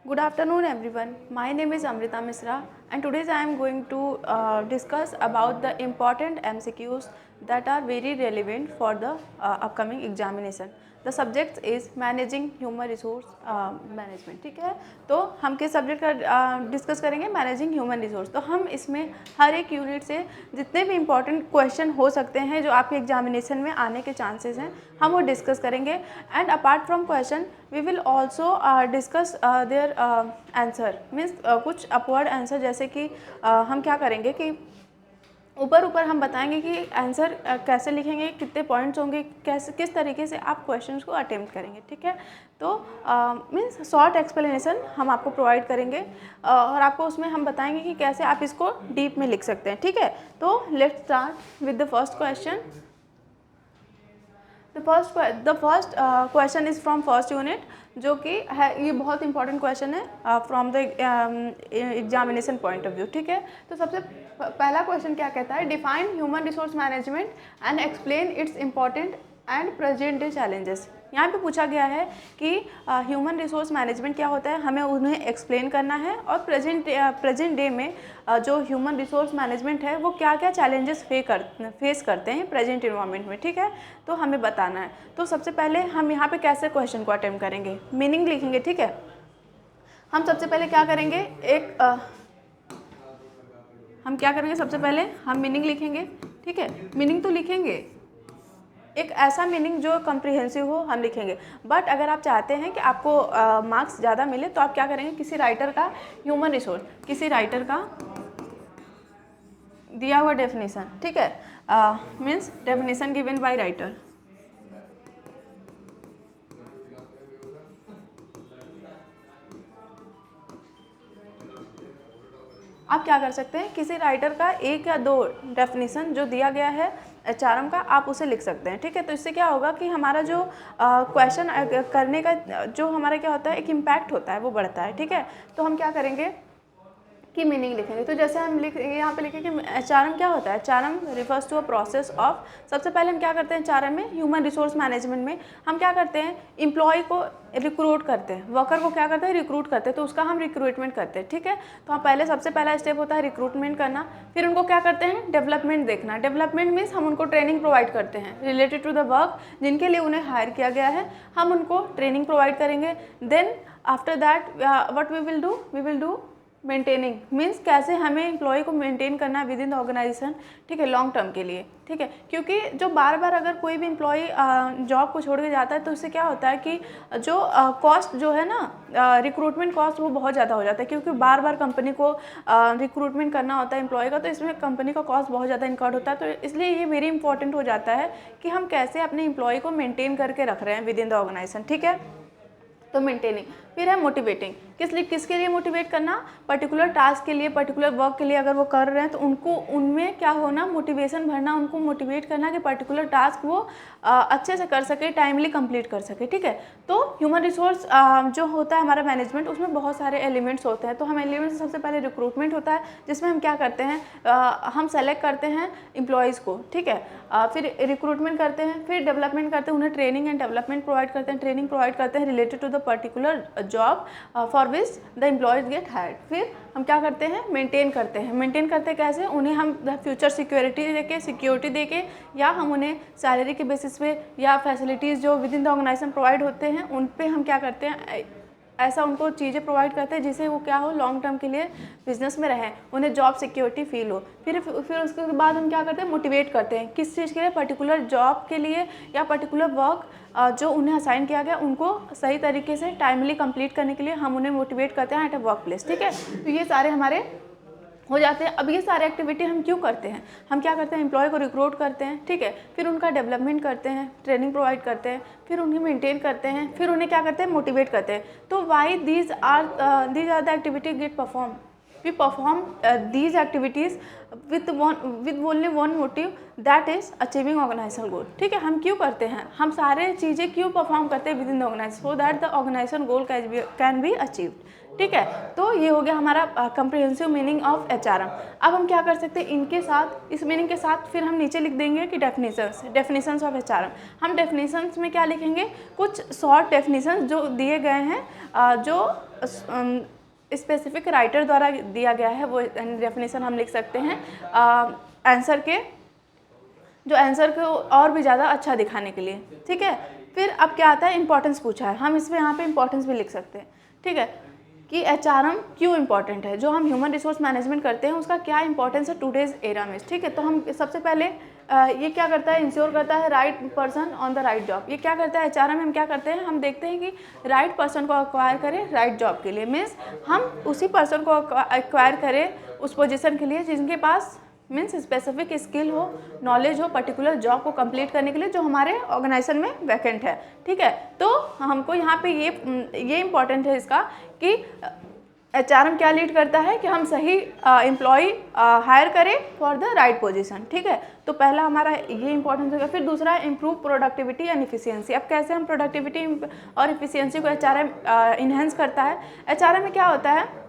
Good afternoon everyone. My name is Amrita Misra and today I am going to discuss about the important MCQs that are very relevant for the upcoming examination. The subject is managing human resource management. ठीक है, तो हम किस subject का discuss करेंगे? Managing human resource. तो हम इसमें हर एक यूनिट से जितने भी इम्पॉर्टेंट क्वेश्चन हो सकते हैं जो आपके एग्जामिनेशन में आने के चांसेस हैं, हम वो डिस्कस करेंगे। And apart from question we will also discuss their answer, means कुछ अपवर्ड आंसर, जैसे कि हम क्या करेंगे कि ऊपर हम बताएंगे कि आंसर कैसे लिखेंगे, कितने पॉइंट्स होंगे, कैसे किस तरीके से आप क्वेश्चंस को अटेम्प्ट करेंगे। ठीक है, तो मीन्स शॉर्ट एक्सप्लेनेशन हम आपको प्रोवाइड करेंगे और आपको उसमें हम बताएंगे कि कैसे आप इसको डीप में लिख सकते हैं। ठीक है, तो let's start with the first question. The first question is from first unit, जो कि है, ये बहुत इंपॉर्टेंट क्वेश्चन है from the examination point of view. ठीक है, तो सबसे पहला क्वेश्चन क्या कहता है? Define human resource management and explain it's important and present day challenges. यहाँ पे पूछा गया है कि ह्यूमन रिसोर्स मैनेजमेंट क्या होता है, हमें उन्हें एक्सप्लेन करना है, और प्रेजेंट डे में जो ह्यूमन रिसोर्स मैनेजमेंट है वो क्या क्या चैलेंजेस फेस करते हैं प्रेजेंट इन्वायरमेंट में। ठीक है, तो हमें बताना है। तो सबसे पहले हम यहाँ पे कैसे क्वेश्चन को अटेम्प्ट करेंगे? मीनिंग लिखेंगे। ठीक है, हम सबसे पहले क्या करेंगे, हम क्या करेंगे, सबसे पहले हम मीनिंग लिखेंगे। ठीक है, मीनिंग तो लिखेंगे, एक ऐसा मीनिंग जो कम्प्रिहेंसिव हो हम लिखेंगे। बट अगर आप चाहते हैं कि आपको मार्क्स ज़्यादा मिले तो आप क्या करेंगे, किसी राइटर का ह्यूमन रिसोर्स, किसी राइटर का दिया हुआ डेफिनेशन, ठीक है, means definition given by writer, आप क्या कर सकते हैं, किसी राइटर का एक या दो डेफिनेशन जो दिया गया है एचआरएम का, आप उसे लिख सकते हैं। ठीक है, तो इससे क्या होगा कि हमारा जो क्वेश्चन करने का जो हमारा क्या होता है, एक इम्पैक्ट होता है, वो बढ़ता है। ठीक है, तो हम क्या करेंगे की मीनिंग लिखेंगे। तो जैसे हम यहाँ पे लिखेंगे कि एचआरएम क्या होता है, HRM refers to a process of, सबसे पहले हम क्या करते हैं एचआरएम में, ह्यूमन रिसोर्स मैनेजमेंट में हम क्या करते हैं, एम्प्लॉय को रिक्रूट करते हैं, वर्कर को क्या करते हैं, रिक्रूट करते हैं, तो उसका हम रिक्रूटमेंट करते हैं। ठीक है, तो हम पहले सबसे पहला स्टेप होता है रिक्रूटमेंट करना, फिर उनको क्या करते हैं, डेवलपमेंट देखना। डेवलपमेंट मीन्स हम उनको ट्रेनिंग प्रोवाइड करते हैं रिलेटेड टू द वर्क जिनके लिए उन्हें हायर किया गया है, हम उनको ट्रेनिंग प्रोवाइड करेंगे। Then after that what we will do maintaining, means कैसे हमें एम्प्लॉय को मेंटेन करना है विद इन द ऑर्गेनाइजेशन। ठीक है, लॉन्ग टर्म के लिए। ठीक है, क्योंकि जो बार बार अगर कोई भी एम्प्लॉय जॉब को छोड़ के जाता है तो उससे क्या होता है कि जो कॉस्ट जो है ना, रिक्रूटमेंट कॉस्ट, वो बहुत ज़्यादा हो जाता है, क्योंकि बार बार कंपनी को रिक्रूटमेंट करना होता है एम्प्लॉय का, तो इसमें कंपनी का कॉस्ट बहुत ज़्यादा इंकर्ड होता है। तो इसलिए ये वेरी इंपॉर्टेंट हो जाता है कि हम कैसे अपने एम्प्लॉय को मेनटेन करके रख रहे हैं विद इन द ऑर्गेनाइजेशन। ठीक है, तो मेंटेनिंग, फिर है मोटिवेटिंग, किसके लिए मोटिवेट करना, पर्टिकुलर टास्क के लिए, पर्टिकुलर वर्क के लिए अगर वो कर रहे हैं तो उनको उनमें क्या होना, मोटिवेशन भरना, उनको मोटिवेट करना कि पर्टिकुलर टास्क वो अच्छे से कर सके, टाइमली कंप्लीट कर सके। ठीक है, तो ह्यूमन रिसोर्स जो होता है हमारा मैनेजमेंट, उसमें बहुत सारे एलिमेंट्स होते हैं। तो हम एलिमेंट्स सबसे पहले रिक्रूटमेंट होता है, जिसमें हम क्या करते हैं, हम सेलेक्ट करते हैं एम्प्लॉयज़ को। ठीक है, फिर रिक्रूटमेंट करते हैं, फिर डेवलपमेंट करते हैं, उन्हें ट्रेनिंग एंड डेवलपमेंट प्रोवाइड करते हैं, ट्रेनिंग प्रोवाइड करते हैं related to the particular job for which the employees get hired. फिर हम क्या करते हैं, मेंटेन करते हैं। मेंटेन करते कैसे, उन्हें हम फ्यूचर सिक्योरिटी देके या हम उन्हें सैलरी के बेसिस पे या फैसिलिटीज़ जो within the organization provide होते हैं उन पे हम क्या करते हैं, ऐसा उनको चीज़ें प्रोवाइड करते हैं जिससे वो क्या हो, लॉन्ग टर्म के लिए बिजनेस में रहें, उन्हें जॉब सिक्योरिटी फील हो। फिर उसके बाद हम क्या करते हैं, मोटिवेट करते हैं, किस चीज़ के लिए, पर्टिकुलर जॉब के लिए या पर्टिकुलर वर्क जो उन्हें असाइन किया गया उनको सही तरीके से टाइमली कंप्लीट करने के लिए हम उन्हें मोटिवेट करते हैं एट अ वर्क प्लेस। ठीक है, तो ये सारे हमारे हो जाते हैं। अब ये सारे एक्टिविटी हम क्यों करते हैं, हम क्या करते हैं, एम्प्लॉय को रिक्रूट करते हैं। ठीक है, फिर उनका डेवलपमेंट करते हैं, ट्रेनिंग प्रोवाइड करते हैं, फिर उन्हें मेंटेन करते हैं, फिर उन्हें क्या करते हैं, मोटिवेट करते हैं। तो why these are the activity get perform, we perform these activities with only one motive, that is achieving organisational goal. ठीक है, हम क्यों करते हैं, हम सारे चीज़ें क्यों परफॉर्म करते हैं within the organization, so that the organization goal can be achieved. ठीक है, तो ये हो गया हमारा कंप्रिहेंसिव मीनिंग ऑफ HRM। अब हम क्या कर सकते हैं, इनके साथ, इस मीनिंग के साथ फिर हम नीचे लिख देंगे कि डेफिनेशंस ऑफ HRM। हम डेफिनेशंस में क्या लिखेंगे, कुछ शॉर्ट डेफिनेशंस जो दिए गए हैं, जो स्पेसिफिक राइटर द्वारा दिया गया है, वो डेफिनेशन हम लिख सकते हैं आंसर के, जो आंसर को और भी ज़्यादा अच्छा दिखाने के लिए। ठीक है, फिर अब क्या आता है, इंपॉर्टेंस पूछा है, हम इसमें यहाँ पे इंपॉर्टेंस भी लिख सकते हैं। ठीक है, कि HRM क्यों इंपॉर्टेंट है, जो हम ह्यूमन रिसोर्स मैनेजमेंट करते हैं उसका क्या इंपॉर्टेंस है टुडेज एरा में। ठीक है, तो हम सबसे पहले ये क्या करता है, इंश्योर करता है right person on the right job. ये क्या करता है, HRM में हम क्या करते हैं, हम देखते हैं कि राइट पर्सन को एक्वायर करें राइट जॉब के लिए, मीन्स हम उसी पर्सन को एक्वायर करें उस पोजीशन के लिए जिनके पास मीन्स स्पेसिफिक स्किल हो, नॉलेज हो, पर्टिकुलर जॉब को कंप्लीट करने के लिए जो हमारे ऑर्गेनाइजेशन में वैकेंट है। ठीक है, तो हमको यहाँ पे ये इम्पॉर्टेंट है इसका कि HRM क्या लीड करता है कि हम सही एम्प्लॉय हायर करें फॉर द राइट पोजीशन। ठीक है, तो पहला हमारा ये इंपॉर्टेंस होगा। फिर दूसरा, इम्प्रूव प्रोडक्टिविटी एंड इफिशियंसी। अब कैसे हम प्रोडक्टिविटी और इफिशियंसी को HRM इन्हेंस करता है। HRM में क्या होता है,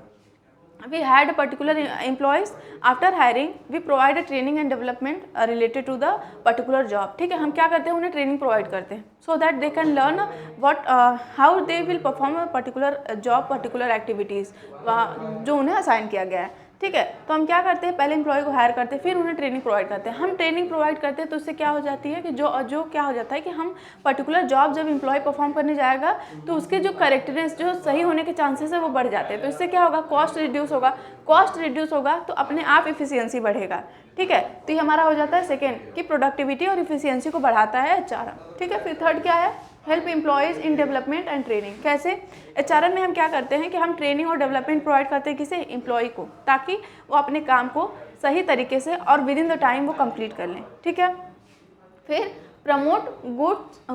we had particular employees, after hiring we provide a training and development related to the particular job। ठीक है, हम क्या करते हैं, उन्हें ट्रेनिंग प्रोवाइड करते हैं so that they can learn what how they will perform a particular job, particular activities जो उन्हें असाइन किया गया है। ठीक है, तो हम क्या करते हैं, पहले एम्प्लॉय को हायर करते हैं, फिर उन्हें ट्रेनिंग प्रोवाइड करते हैं। हम ट्रेनिंग प्रोवाइड करते हैं तो उससे क्या हो जाती है कि जो क्या हो जाता है कि हम पर्टिकुलर जॉब जब एम्प्लॉय परफॉर्म करने जाएगा तो उसके जो करेक्टनेस, जो सही होने के चांसेस है वो बढ़ जाते हैं। तो इससे क्या होगा, कॉस्ट रिड्यूस होगा तो अपने आप इफिशियंसी बढ़ेगा। ठीक है, तो ये हमारा हो जाता है सेकेंड कि प्रोडक्टिविटी और इफिशियंसी को बढ़ाता है HRM। ठीक है, फिर थर्ड क्या है, help employees in development and training. कैसे, HRM में हम क्या करते हैं कि हम ट्रेनिंग और डेवलपमेंट प्रोवाइड करते हैं किसे, एम्प्लॉय को, ताकि वो अपने काम को सही तरीके से और विद इन द टाइम वो कंप्लीट कर लें। ठीक है, फिर प्रमोट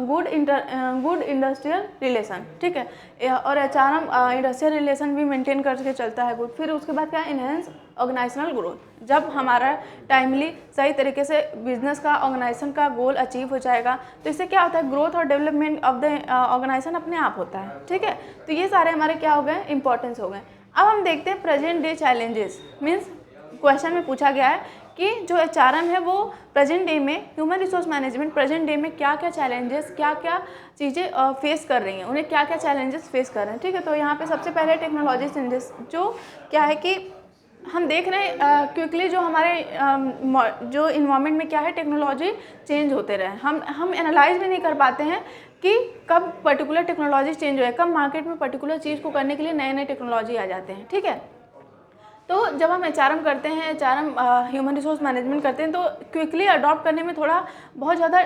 गुड इंडस्ट्रियल रिलेशन। ठीक है, और HRM इंडस्ट्रियल रिलेशन भी मेंटेन करके चलता है गुड। फिर उसके बाद क्या है, इनहेंस ऑर्गेनाइजेशनल ग्रोथ। जब हमारा टाइमली सही तरीके से बिजनेस का, ऑर्गेनाइजेशन का गोल अचीव हो जाएगा तो इससे क्या होता है, ग्रोथ और डेवलपमेंट ऑफ द ऑर्गेनाइजेशन अपने आप होता है। ठीक है, तो ये सारे हमारे क्या हो गए, इंपॉर्टेंस हो गए। अब हम देखते हैं present day challenges. Means question में पूछा गया है कि जो HRM है वो प्रेजेंट डे में, human resource management present day में क्या क्या चैलेंजेस, क्या क्या चीज़ें फेस कर रही हैं, उन्हें क्या क्या चैलेंजेस फेस कर रहे हैं। ठीक है, तो यहाँ पे सबसे पहले टेक्नोलॉजी चेंजेस, जो क्या है कि हम देख रहे हैं क्विकली जो हमारे जो इन्वायरमेंट में क्या है, टेक्नोलॉजी चेंज होते रहे। हम एनालाइज भी नहीं कर पाते हैं कि कब पर्टिकुलर टेक्नोलॉजी चेंज हो है, कब मार्केट में पर्टिकुलर चीज़ को करने के लिए नए नए टेक्नोलॉजी आ जाते हैं। ठीक है, तो जब हम HRM करते हैं, HRM ह्यूमन रिसोर्स मैनेजमेंट करते हैं तो क्विकली अडॉप्ट करने में थोड़ा बहुत ज़्यादा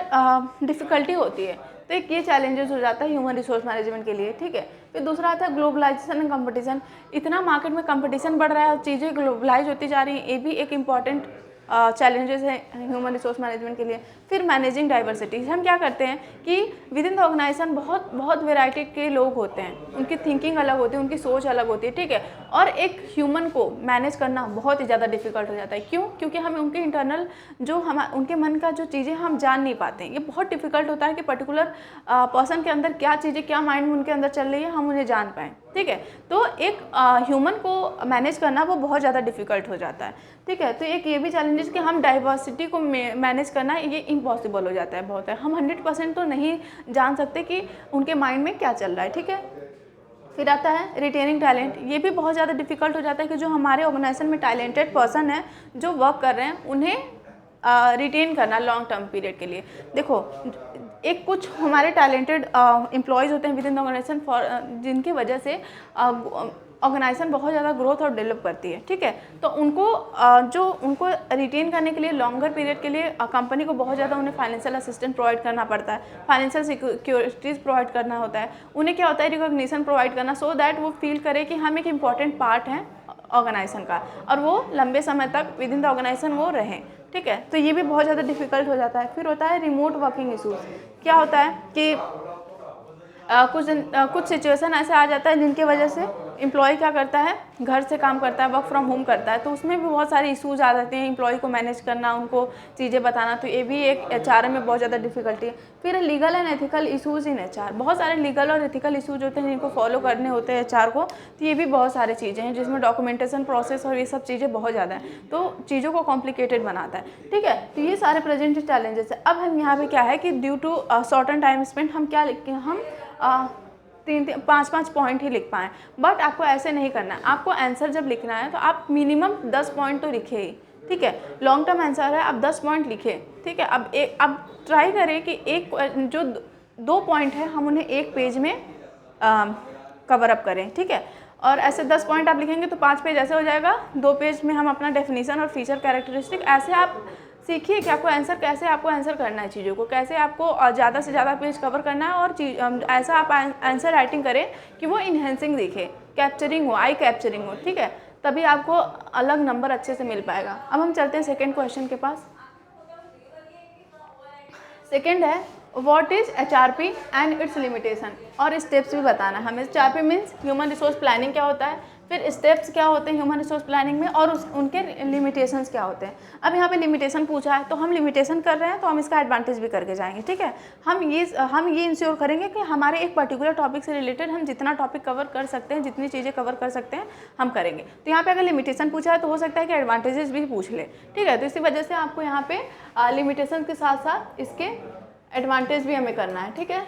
डिफ़िकल्टी होती है। तो एक ये चैलेंजेस हो जाता है ह्यूमन रिसोर्स मैनेजमेंट के लिए। ठीक है, फिर दूसरा आता है ग्लोबलाइजेशन एंड कंपटीशन। इतना मार्केट में कंपटीशन बढ़ रहा है और चीज़ें ग्लोबलाइज होती जा रही हैं, ये भी एक इम्पॉर्टेंट चैलेंजेस है ह्यूमन रिसोर्स मैनेजमेंट के लिए। फिर मैनेजिंग डाइवर्सिटी, हम क्या करते हैं कि विद इन द ऑर्गेनाइजेशन बहुत वेराइटी के लोग होते हैं, उनकी थिंकिंग अलग होती है, उनकी सोच अलग होती है। ठीक है, और एक ह्यूमन को मैनेज करना बहुत ही ज़्यादा डिफिकल्ट हो जाता है। क्यों, क्योंकि हम उनके इंटरनल जो हम उनके मन का जो चीज़ें हम जान नहीं पाते हैं। ये बहुत डिफिकल्ट होता है कि पर्टिकुलर पर्सन के अंदर क्या चीज़ें, क्या माइंड में उनके अंदर चल रही है, हम उन्हें जान पाएँ। ठीक है, तो एक ह्यूमन को मैनेज करना वो बहुत ज़्यादा डिफिकल्ट हो जाता है। ठीक है, तो एक ये भी चैलेंजेस कि हम डाइवर्सिटी को मैनेज करना ये इम्पॉसिबल हो जाता है बहुत है। हम 100% तो नहीं जान सकते कि उनके माइंड में क्या चल रहा है। ठीक है, फिर आता है रिटेनिंग टैलेंट। ये भी बहुत ज़्यादा डिफिकल्ट हो जाता है कि जो हमारे ऑर्गेनाइजेशन में टैलेंटेड पर्सन है, जो वर्क कर रहे हैं, उन्हें रिटेन करना लॉन्ग टर्म पीरियड के लिए। देखो, एक कुछ हमारे टैलेंटेड एम्प्लॉयज़ होते हैं within the organization for जिनकी वजह से ऑर्गेनाइजेशन बहुत ज़्यादा ग्रोथ और डेवलप करती है। ठीक है, तो उनको रिटेन करने के लिए लॉन्गर पीरियड के लिए कंपनी को बहुत ज़्यादा उन्हें फाइनेंशियल असिस्टेंस प्रोवाइड करना पड़ता है, फाइनेंशियल सिक्योरिटीज़ प्रोवाइड करना होता है। उन्हें क्या होता है, रिकॉग्निशन प्रोवाइड करना, सो दैट वो फील करे कि हम एक इम्पॉर्टेंट पार्ट हैं ऑर्गेनाइजेशन का और वो लंबे समय तक विद इन द ऑर्गेनाइजेशन वो रहें। ठीक है, तो ये भी बहुत ज़्यादा डिफिकल्ट हो जाता है। फिर होता है रिमोट वर्किंग इशूज़। क्या होता है कि कुछ सिचुएशन ऐसे आ जाता है जिनकी वजह से एम्प्लॉय क्या करता है, घर से काम करता है, वर्क फ्रॉम होम करता है, तो उसमें भी बहुत सारे इशूज़ आ जाते हैं, एम्प्लॉय को मैनेज करना, उनको चीज़ें बताना, तो ये भी एक एचआर में बहुत ज़्यादा डिफिकल्टी है। फिर legal and ethical issues in HR, बहुत सारे लीगल और एथिकल इशूज़ होते हैं जिनको फॉलो करने होते हैं एचआर को, तो ये भी बहुत सारी चीज़ें हैं जिसमें डॉक्यूमेंटेशन प्रोसेस और ये सब चीज़ें बहुत ज़्यादा हैं, तो चीज़ों को कॉम्प्लिकेटेड बनाता है। ठीक है, तो ये सारे प्रेजेंट चैलेंजेस है। अब हम यहाँ पे क्या है कि due to shorten time spend हम क्या लिख के हम 5 पॉइंट ही लिख पाएँ, बट आपको ऐसे नहीं करना है। आपको आंसर जब लिखना है तो आप मिनिमम 10 पॉइंट तो लिखे ही, ठीक है। लॉन्ग टर्म आंसर है, आप 10 पॉइंट लिखे, ठीक है। अब ट्राई करें कि एक जो 2 पॉइंट है हम उन्हें एक पेज में कवर अप करें, ठीक है। और ऐसे 10 पॉइंट आप लिखेंगे तो 5 पेज ऐसे हो जाएगा, 2 पेज में हम अपना डेफिनेशन और फीचर कैरेक्टरिस्टिक, ऐसे आप सीखिए कि आपको आंसर कैसे आपको आंसर करना है, चीज़ों को कैसे आपको ज़्यादा से ज़्यादा पेज कवर करना है, और ऐसा आप आंसर राइटिंग करें कि वो इन्हेंसिंग दिखे, कैप्चरिंग हो, आई कैप्चरिंग हो, ठीक है। तभी आपको अलग नंबर अच्छे से मिल पाएगा। अब हम चलते हैं सेकेंड क्वेश्चन के पास। सेकेंड है what is HRP and it's limitation, और स्टेप्स भी बताना है हमें। HRP means human resource planning क्या होता है, फिर स्टेप्स क्या होते हैं ह्यूमन रिसोर्स प्लानिंग में, और उनके लिमिटेशंस क्या होते हैं। अब यहाँ पे लिमिटेशन पूछा है, तो हम लिमिटेशन कर रहे हैं तो हम इसका एडवांटेज भी करके जाएंगे, ठीक है। हम ये इंश्योर करेंगे कि हमारे एक पर्टिकुलर टॉपिक से रिलेटेड हम जितना टॉपिक कवर कर सकते हैं, जितनी चीज़ें कवर कर सकते हैं हम करेंगे। तो यहाँ पे अगर लिमिटेशन पूछा है तो हो सकता है कि एडवांटेजेस भी पूछ ले, ठीक है। तो इसी वजह से आपको यहाँ पे लिमिटेशन के साथ साथ इसके एडवांटेज भी हमें करना है, ठीक है।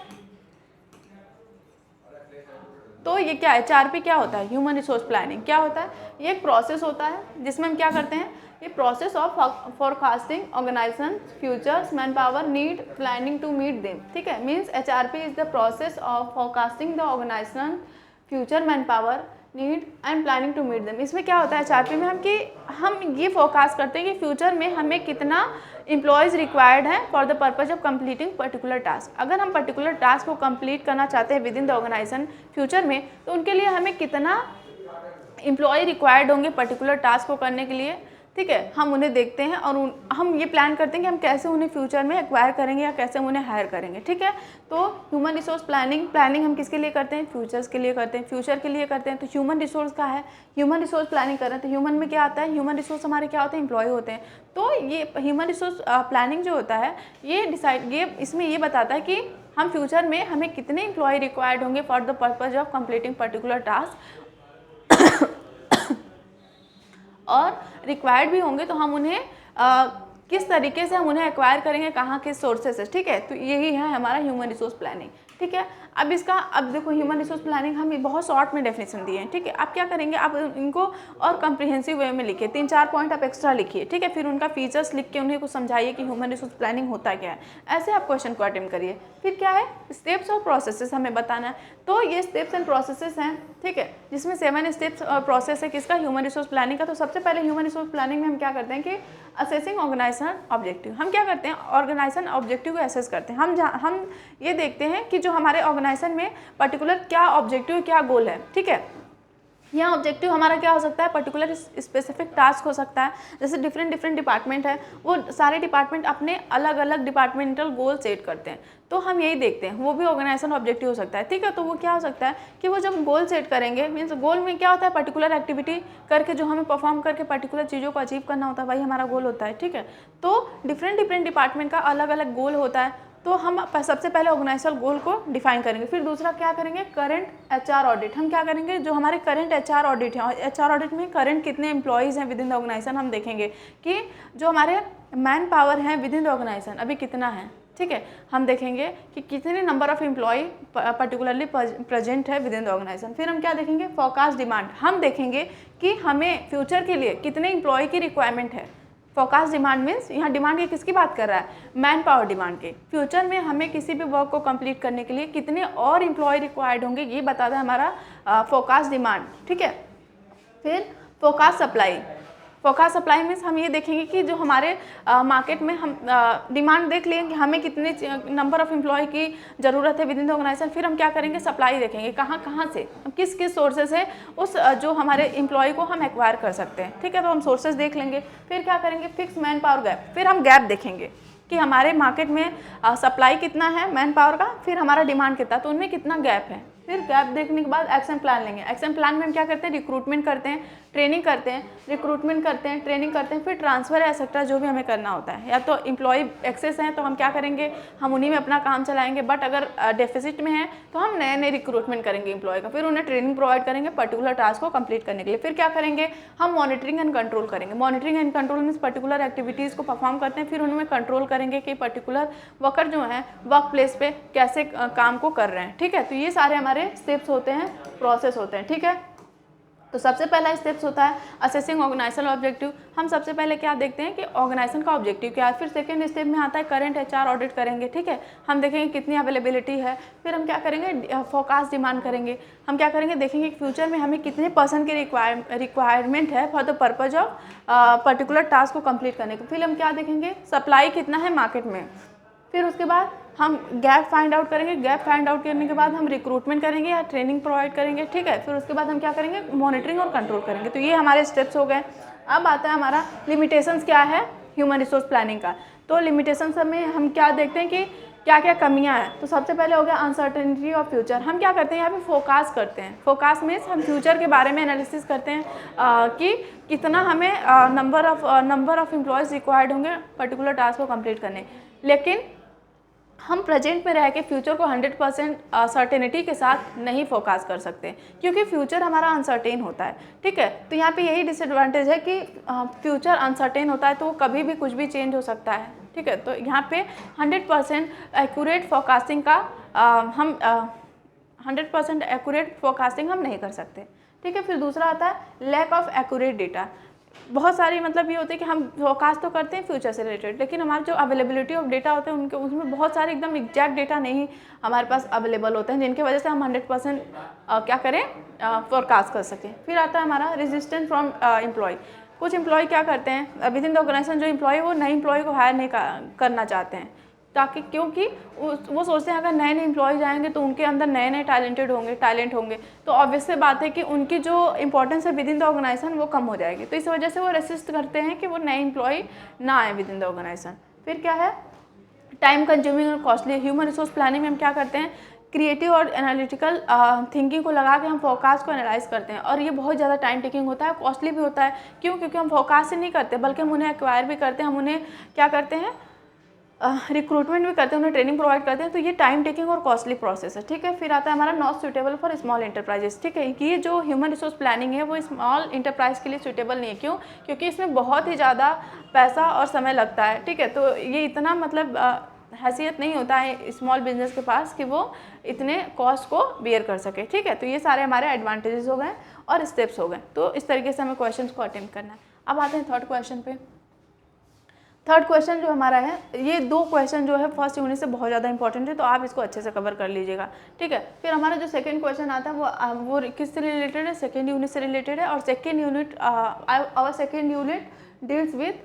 तो ये क्या है, एचआरपी क्या होता है, ह्यूमन रिसोर्स प्लानिंग क्या होता है, ये एक प्रोसेस होता है जिसमें हम क्या करते हैं, ये process of forecasting organization futures man power need planning to meet them, ठीक है। Means HRP is the process of forecasting the organization future man power need and planning to meet them. इसमें क्या होता है एचआरपी में, हम ये forecast करते हैं कि फ्यूचर में हमें कितना एम्प्लॉयज़ रिक्वायर्ड है for the purpose of completing particular task. अगर हम पर्टिकुलर टास्क को कंप्लीट करना चाहते हैं within the organization future में, तो उनके लिए हमें कितना एम्प्लॉय रिक्वायर्ड होंगे पर्टिकुलर टास्क को करने के लिए, ठीक है। हम उन्हें देखते हैं और हम ये प्लान करते हैं कि हम कैसे उन्हें फ्यूचर में एक्वायर करेंगे या कैसे हम उन्हें हायर करेंगे, ठीक है। तो ह्यूमन रिसोर्स प्लानिंग हम किसके लिए करते हैं, फ्यूचर्स के लिए करते हैं, फ्यूचर के लिए करते हैं। तो ह्यूमन रिसोर्स का है, ह्यूमन रिसोर्स प्लानिंग कर रहे हैं, तो ह्यूमन में क्या आता है, ह्यूमन रिसोर्स हमारे क्या होते हैं, एम्प्लॉय होते हैं। तो ये ह्यूमन रिसोर्स प्लानिंग जो होता है ये इसमें ये बताता है कि हम फ्यूचर में हमें कितने एम्प्लॉय रिक्वायर्ड होंगे for the purpose of completing particular task, और रिक्वायर्ड भी होंगे तो हम उन्हें किस तरीके से हम उन्हें एक्वायर करेंगे, कहाँ किस सोर्सेस से, ठीक है। तो यही है हमारा ह्यूमन रिसोर्स प्लानिंग, ठीक है। अब देखो ह्यूमन रिसोर्स प्लानिंग हम बहुत शॉर्ट में डेफिनेशन दिए हैं, ठीक है। आप क्या करेंगे, आप इनको और कम्प्रिहेंसिव वे में लिखिए, 3-4 पॉइंट आप एक्स्ट्रा लिखिए, ठीक है। फिर उनका फीचर्स लिख के उन्हें कुछ समझाइए कि ह्यूमन रिसोर्स प्लानिंग होता क्या है, ऐसे आप क्वेश्चन को अटेम्प्ट करिए। फिर क्या है, स्टेप्स और प्रोसेसेस हमें बताना है। तो ये स्टेप्स एंड प्रोसेसेस हैं, ठीक है, जिसमें 7 स्टेप्स और प्रोसेस है किसका, ह्यूमन रिसोर्स प्लानिंग का। तो सबसे पहले ह्यूमन रिसोर्स प्लानिंग में हम क्या करते हैं कि असेसिंग ऑर्गेनाइजेशन ऑब्जेक्टिव। हम क्या करते हैं, ऑर्गेनाइजेशन ऑब्जेक्टिव को असेस करते हैं। हम ये देखते हैं कि जो हमारे ऑर्गेनाइजेशन में पर्टिकुलर क्या ऑब्जेक्टिव, क्या गोल है, ठीक है। यहाँ ऑब्जेक्टिव हमारा क्या हो सकता है, पर्टिकुलर स्पेसिफिक टास्क हो सकता है। जैसे डिफरेंट डिपार्टमेंट है, वो सारे डिपार्टमेंट अपने अलग अलग डिपार्टमेंटल गोल सेट करते हैं, तो हम यही देखते हैं, वो भी ऑर्गेनाइजेशन ऑब्जेक्टिव हो सकता है, ठीक है। तो वो क्या हो सकता है कि वो जब गोल सेट करेंगे, मीन्स गोल में क्या होता है, पर्टिकुलर एक्टिविटी करके जो हमें परफॉर्म करके पर्टिकुलर चीज़ों को अचीव करना होता है, वही हमारा गोल होता है, ठीक है। तो डिफरेंट डिपार्टमेंट का अलग अलग गोल होता है, तो हम सबसे पहले ऑर्गेनाइजेशनल गोल को डिफाइन करेंगे। फिर दूसरा क्या करेंगे, करंट एचआर ऑडिट। हम क्या करेंगे, जो हमारे करंट एचआर ऑडिट है, एचआर ऑडिट में करंट कितने एम्प्लॉयज़ हैं विद इन द ऑर्गेनाइजेशन, हम देखेंगे कि जो हमारे मैन पावर हैं विद इन द ऑर्गेनाइजेशन अभी कितना है, ठीक है। हम देखेंगे कि कितने number of employ particularly present है विद इन द ऑर्गेनाइजेशन। फिर हम क्या देखेंगे, फोरकास्ट डिमांड। हम देखेंगे कि हमें फ्यूचर के लिए कितने एम्प्लॉय की रिक्वायरमेंट है। फोरकास्ट डिमांड मीन्स यहाँ डिमांड की किसकी बात कर रहा है, मैन पावर डिमांड के। फ्यूचर में हमें किसी भी वर्क को कंप्लीट करने के लिए कितने और एम्प्लॉय रिक्वायर्ड होंगे, ये बताता है हमारा फोरकास्ट डिमांड, ठीक है। फिर forecast supply. Forecast supply means हम ये देखेंगे कि जो हमारे मार्केट में हम डिमांड देख लेंगे कि हमें कितने नंबर ऑफ एम्प्लॉय की ज़रूरत है विद इन द ऑर्गेनाइजेशन। फिर हम क्या करेंगे, सप्लाई देखेंगे, कहाँ से, किस सोर्सेज से उस जो हमारे एम्प्लॉय को हम एक्वायर कर सकते हैं, ठीक है। तो हम सोर्सेज देख लेंगे। फिर क्या करेंगे, फिक्स मैन पावर गैप। फिर हम गैप देखेंगे कि हमारे मार्केट में सप्लाई कितना है मैन पावर का, फिर हमारा डिमांड कितना, तो उनमें कितना गैप है, फिर गैप देखने के बाद एक्शन प्लान लेंगे। एक्शन प्लान में हम क्या करते हैं, रिक्रूटमेंट करते हैं, ट्रेनिंग करते हैं, रिक्रूटमेंट करते हैं, ट्रेनिंग करते हैं, फिर ट्रांसफ़र एक्सेट्रा जो भी हमें करना होता है। या तो एम्प्लॉय एक्सेस हैं तो हम क्या करेंगे, हम उन्हीं में अपना काम चलाएंगे, बट अगर डेफिसिट में है तो हम नए नए रिक्रूटमेंट करेंगे एम्प्लॉय का, फिर उन्हें ट्रेनिंग प्रोवाइड करेंगे पर्टिकुलर टास्क को कंप्लीट करने के लिए। फिर क्या करेंगे, हम मॉनिटरिंग एंड कंट्रोल करेंगे। Monitoring and control means particular activities को परफॉर्म करते हैं, फिर उनमें कंट्रोल करेंगे कि पर्टिकुलर वर्कर जो हैं वर्क प्लेस पे कैसे काम को कर रहे हैं। ठीक है, तो ये सारे हमारे स्टेप्स होते हैं, प्रोसेस होते हैं। ठीक है, तो सबसे पहला स्टेप्स होता है असेसिंग ऑर्गेनाइजेशनल ऑब्जेक्टिव। हम सबसे पहले क्या देखते हैं कि ऑर्गेनाइजेशन का ऑब्जेक्टिव क्या है। फिर सेकंड स्टेप में आता है करंट एचआर ऑडिट करेंगे। ठीक है, हम देखेंगे कितनी अवेलेबिलिटी है। फिर हम क्या करेंगे, फोरकास्ट डिमांड करेंगे। हम क्या करेंगे, देखेंगे फ्यूचर में हमें कितने % की रिक्वायरमेंट है for the purpose of particular task को कंप्लीट करने को। फिर हम क्या देखेंगे, सप्लाई कितना है मार्केट में। फिर उसके बाद हम गैप फाइंड आउट करेंगे। गैप फाइंड आउट करने के बाद हम रिक्रूटमेंट करेंगे या ट्रेनिंग प्रोवाइड करेंगे। ठीक है, फिर उसके बाद हम क्या करेंगे, मॉनिटरिंग और कंट्रोल करेंगे। तो ये हमारे स्टेप्स हो गए। अब आता है हमारा लिमिटेशंस क्या है ह्यूमन रिसोर्स प्लानिंग का। तो लिमिटेशंस में हम क्या देखते हैं कि क्या क्या कमियां हैं। तो सबसे पहले हो गया अनसर्टेनिटी ऑफ फ्यूचर। हम क्या करते हैं, यहाँ पे फोरकास्ट करते हैं। फोरकास्ट मीन्स हम फ्यूचर के बारे में एनालिसिस करते हैं कि कितना हमें नंबर ऑफ एम्प्लॉयज़ रिक्वायर्ड होंगे पर्टिकुलर टास्क को कंप्लीट करने। लेकिन हम प्रेजेंट में रह के फ्यूचर को 100% सर्टेनिटी के साथ नहीं फोरकास्ट कर सकते, क्योंकि फ्यूचर हमारा अनसर्टेन होता है। ठीक है, तो यहाँ पे यही डिसएडवांटेज है कि फ्यूचर अनसर्टेन होता है तो कभी भी कुछ भी चेंज हो सकता है। ठीक है, तो यहाँ पे 100% एक्यूरेट फोरकास्टिंग का हम 100% एक्यूरेट फोरकास्टिंग हम नहीं कर सकते। ठीक है, फिर दूसरा आता है लैक ऑफ एक्यूरेट डेटा। बहुत सारी मतलब ये होते हैं कि हम फोरकास्ट तो करते हैं फ्यूचर से रिलेटेड, लेकिन हमारे जो अवेलेबिलिटी ऑफ डेटा होते हैं उनके उसमें बहुत सारे एकदम एग्जैक्ट डेटा नहीं हमारे पास अवेलेबल होते हैं, जिनकी वजह से हम 100% क्या करें, फोरकास्ट कर सकें। फिर आता है हमारा रेजिस्टेंस फ्रॉम एम्प्लॉय। कुछ एम्प्लॉय क्या करते हैं विद इन द ऑर्गेनाइजेशन, जो एम्प्लॉय वो नए एम्प्लॉय को हायर नहीं करना चाहते हैं, ताकि क्योंकि वो सोचते हैं अगर नए नए एम्प्लॉयज़ आएंगे तो उनके अंदर नए नए टैलेंट होंगे, तो ऑब्वियस से बात है कि उनकी जो इंपॉर्टेंस है विद इन द ऑर्गेनाइजेशन वो कम हो जाएगी। तो इस वजह से वो रेसिस्ट करते हैं कि वो नए एम्प्लॉय ना आए विद इन द ऑर्गेनाइजेशन। फिर क्या है, टाइम कंज्यूमिंग और कॉस्टली। ह्यूमन रिसोर्स प्लानिंग में हम क्या करते हैं, क्रिएटिव और एनालिटिकल थिंकिंग को लगा के हम फोरकास्ट को एनालाइज करते हैं, और ये बहुत ज़्यादा टाइम टेकिंग होता है, कॉस्टली भी होता है। क्यों, क्योंकि हम फोरकास्ट से नहीं करते बल्कि हम उन्हें एक्वायर भी करते हैं, हम उन्हें क्या करते हैं, रिक्रूटमेंट भी करते हैं, उन्हें ट्रेनिंग प्रोवाइड करते हैं। तो ये टाइम टेकिंग और कॉस्टली प्रोसेस है। ठीक है, फिर आता है हमारा not suitable for small enterprises. ठीक है, ये जो ह्यूमन रिसोर्स प्लानिंग है वो स्मॉल इंटरप्राइज के लिए सूटेबल नहीं है। क्यों, क्योंकि इसमें बहुत ही ज़्यादा पैसा और समय लगता है। ठीक है, तो ये इतना मतलब हैसियत नहीं होता है स्मॉल बिजनेस के पास कि वो इतने कॉस्ट को बियर कर सके। ठीक है, तो ये सारे हमारे एडवांटेजेस हो गए और स्टेप्स हो गए। तो इस तरीके से हमें क्वेश्चन को अटेम्प्ट करना है। अब आते हैं थर्ड क्वेश्चन पे। थर्ड क्वेश्चन जो हमारा है, ये 2 क्वेश्चन जो है फर्स्ट यूनिट से बहुत ज़्यादा इंपॉर्टेंट है, तो आप इसको अच्छे से कवर कर लीजिएगा। ठीक है, फिर हमारा जो सेकंड क्वेश्चन आता है वो किससे रिलेटेड है, सेकंड यूनिट से रिलेटेड है। और second unit our second unit deals with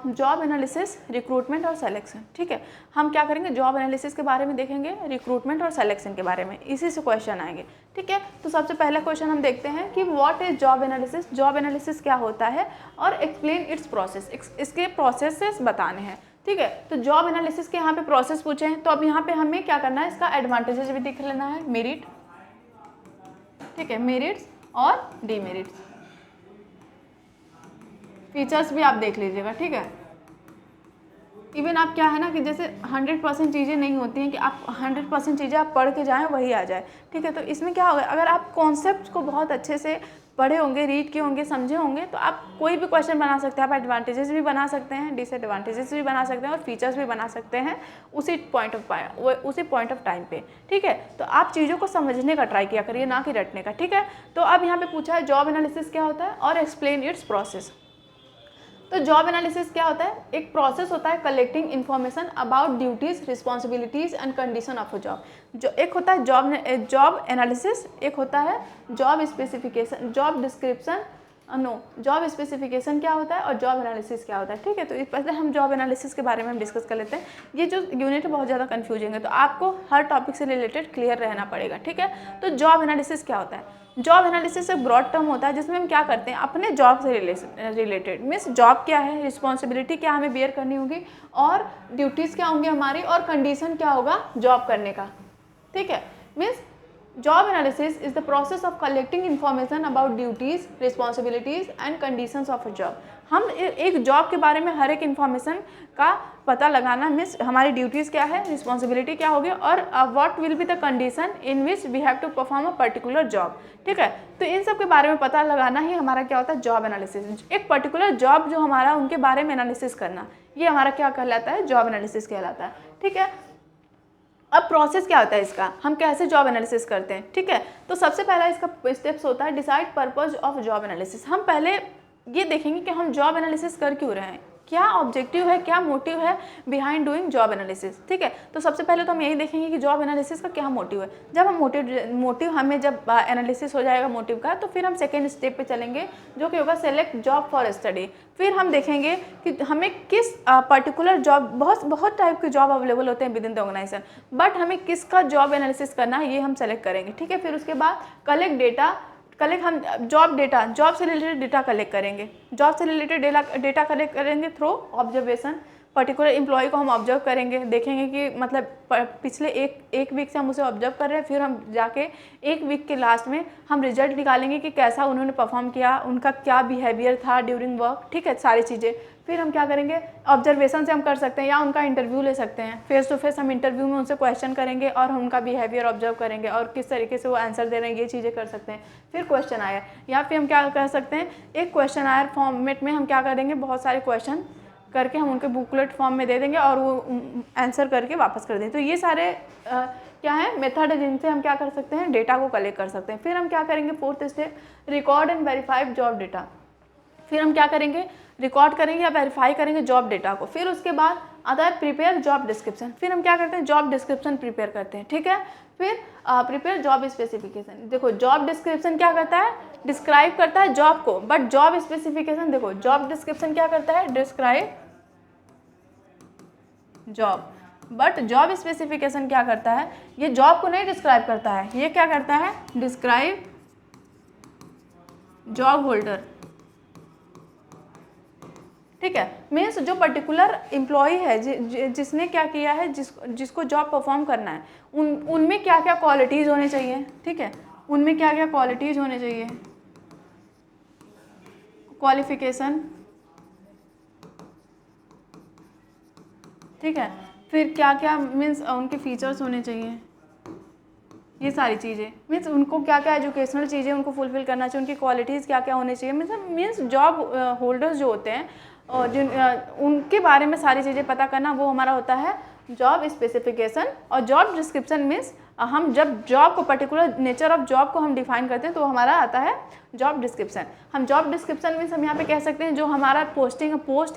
job analysis, recruitment और सिलेक्शन। ठीक है, हम क्या करेंगे, जॉब एनालिसिस के बारे में देखेंगे, रिक्रूटमेंट और सिलेक्शन के बारे में, इसी से क्वेश्चन आएंगे। ठीक है, तो सबसे पहला क्वेश्चन हम देखते हैं कि what is job analysis. Job analysis क्या होता है और एक्सप्लेन इट्स प्रोसेस, इसके प्रोसेसेस बताने हैं। ठीक है, तो जॉब एनालिसिस के यहाँ पे प्रोसेस पूछे हैं, तो अब यहाँ पे हमें क्या करना है, इसका एडवांटेजेस भी दिख लेना है, मेरिट। ठीक है, मेरिट्स और डीमेरिट्स, फीचर्स भी आप देख लीजिएगा। ठीक है, इवन आप क्या है ना कि जैसे 100% चीज़ें नहीं होती हैं कि आप 100% चीज़ें आप पढ़ के जाएं वही आ जाए। ठीक है, तो इसमें क्या होगा, अगर आप कॉन्सेप्ट को बहुत अच्छे से पढ़े होंगे, रीड किए होंगे, समझे होंगे, तो आप कोई भी क्वेश्चन बना सकते हैं। आप एडवांटेजेस भी बना सकते हैं, डिसएडवांटेजेस भी बना सकते हैं और फीचर्स भी बना सकते हैं उसी पॉइंट ऑफ टाइम पे। ठीक है, तो आप चीज़ों को समझने का ट्राई किया करिए, ना कि रटने का। ठीक है, तो अब यहाँ पे पूछा है जॉब एनालिसिस क्या होता है और एक्सप्लेन इट्स प्रोसेस। तो जॉब एनालिसिस क्या होता है, एक प्रोसेस होता है collecting information about duties, responsibilities and condition of a job. जो एक होता है जॉब एनालिसिस, एक होता है job specification, job description, job specification क्या होता है और जॉब एनालिसिस क्या होता है। ठीक है, तो पहले हम जॉब एनालिसिस के बारे में हम डिस्कस कर लेते हैं। ये जो यूनिट है बहुत ज़्यादा कन्फ्यूजिंग है, तो आपको हर टॉपिक से रिलेटेड क्लियर रहना पड़ेगा। ठीक है, तो जॉब एनालिसिस क्या होता है, जॉब एनालिसिस एक ब्रॉड टर्म होता है जिसमें हम क्या करते हैं, अपने जॉब से रिलेटेड मीन्स जॉब क्या है, रिस्पॉन्सिबिलिटी क्या हमें बियर करनी होगी और ड्यूटीज़ क्या होंगी हमारी और कंडीशन क्या होगा जॉब करने का। ठीक है, means job analysis is the process of collecting information about duties, responsibilities and conditions of a job. हम एक जॉब के बारे में हर एक इन्फॉर्मेशन का पता लगाना, मीन्स हमारी ड्यूटीज़ क्या है, रिस्पॉन्सिबिलिटी क्या होगी और what will be the condition in which we have to perform a particular job. ठीक है, तो इन सब के बारे में पता लगाना ही हमारा क्या होता है, जॉब एनालिसिस। एक पर्टिकुलर जॉब जो हमारा, उनके बारे में एनालिसिस करना, ये हमारा क्या कहलाता है, जॉब एनालिसिस कहलाता है। ठीक है, अब प्रोसेस क्या होता है इसका, हम कैसे जॉब एनालिसिस करते हैं। ठीक है, तो सबसे पहला इसका स्टेप्स होता है decide purpose of job analysis. हम पहले ये देखेंगे कि हम जॉब एनालिसिस कर क्यों रहे हैं, क्या ऑब्जेक्टिव है, क्या मोटिव है बिहाइंड डूइंग जॉब एनालिसिस। ठीक है, तो सबसे पहले तो हम यही देखेंगे कि जॉब एनालिसिस का क्या मोटिव है। जब हम मोटिव हमें जब एनालिसिस हो जाएगा मोटिव का, तो फिर हम सेकेंड स्टेप पे चलेंगे जो कि होगा सेलेक्ट जॉब फॉर स्टडी। फिर हम देखेंगे कि हमें किस पर्टिकुलर जॉब, बहुत टाइप के जॉब अवेलेबल होते हैं within the organization, but हमें किसका जॉब एनालिसिस करना है ये हम सेलेक्ट करेंगे। ठीक है, फिर उसके बाद हम जॉब से रिलेटेड डेटा कलेक्ट करेंगे। जॉब से रिलेटेड डेटा कलेक्ट करेंगे थ्रू ऑब्जर्वेशन। पर्टिकुलर एम्प्लॉय को हम ऑब्जर्व करेंगे, देखेंगे कि मतलब पिछले एक वीक से हम उसे ऑब्जर्व कर रहे हैं, फिर हम जाके एक वीक के लास्ट में हम रिजल्ट निकालेंगे कि कैसा उन्होंने परफॉर्म किया, उनका क्या बिहेवियर था ड्यूरिंग वर्क। ठीक है, सारी चीज़ें फिर हम क्या करेंगे, ऑब्जर्वेशन से हम कर सकते हैं या उनका इंटरव्यू ले सकते हैं। फेस टू फेस हम इंटरव्यू में उनसे क्वेश्चन करेंगे और हम उनका बिहेवियर ऑब्जर्व करेंगे और किस तरीके से वो आंसर दे रहे हैं, ये चीज़ें कर सकते हैं। फिर क्वेश्चन आया, या फिर हम क्या कर सकते हैं, एक क्वेश्चन आयर फॉर्मेट में हम क्या करेंगे, बहुत सारे क्वेश्चन करके हम उनके बुकलेट फॉर्म में दे देंगे और वो आंसर करके वापस कर देंगे। तो ये सारे क्या है मेथड है जिनसे हम क्या कर सकते हैं, डेटा को कलेक्ट कर सकते हैं। फिर हम क्या करेंगे, fourth step, record and verified job data. फिर हम क्या करेंगे, रिकॉर्ड करेंगे या वेरीफाई करेंगे जॉब डेटा को। फिर उसके बाद आता है प्रिपेयर जॉब डिस्क्रिप्शन। फिर हम क्या करते हैं, जॉब डिस्क्रिप्शन प्रिपेयर करते हैं। ठीक है, फिर प्रिपेयर जॉब स्पेसिफिकेशन। देखो जॉब डिस्क्रिप्शन क्या करता है, डिस्क्राइब करता है जॉब को, बट जॉब स्पेसिफिकेशन, देखो जॉब डिस्क्रिप्शन क्या करता है, describe job, but job specification क्या करता है, ये जॉब को नहीं डिस्क्राइब करता है, ये क्या करता है, डिस्क्राइब जॉब होल्डर। ठीक है, मीन्स जो पर्टिकुलर एम्प्लॉय है जिसने क्या किया है, जिसको जॉब परफॉर्म करना है, उनमें क्या क्या क्वालिटीज़ होने चाहिए। ठीक है, उनमें क्या क्या क्वालिटीज़ होने चाहिए, क्वालिफिकेशन। ठीक है, फिर क्या क्या मीन्स उनके फीचर्स होने चाहिए, ये सारी चीज़ें मीन्स उनको क्या क्या एजुकेशनल चीज़ें उनको फुलफिल करना चाहिए, उनकी क्वालिटीज़ क्या क्या होनी चाहिए। मीन्स जॉब होल्डर्स जो होते हैं और जिन उनके बारे में सारी चीज़ें पता करना, वो हमारा होता है जॉब स्पेसिफिकेशन। और जॉब डिस्क्रिप्शन मीन्स हम जब जॉब को, पर्टिकुलर नेचर ऑफ जॉब को हम डिफाइन करते हैं तो हमारा आता है जॉब डिस्क्रिप्शन। हम जॉब डिस्क्रिप्शन मीन्स हम यहाँ पे कह सकते हैं जो हमारा पोस्ट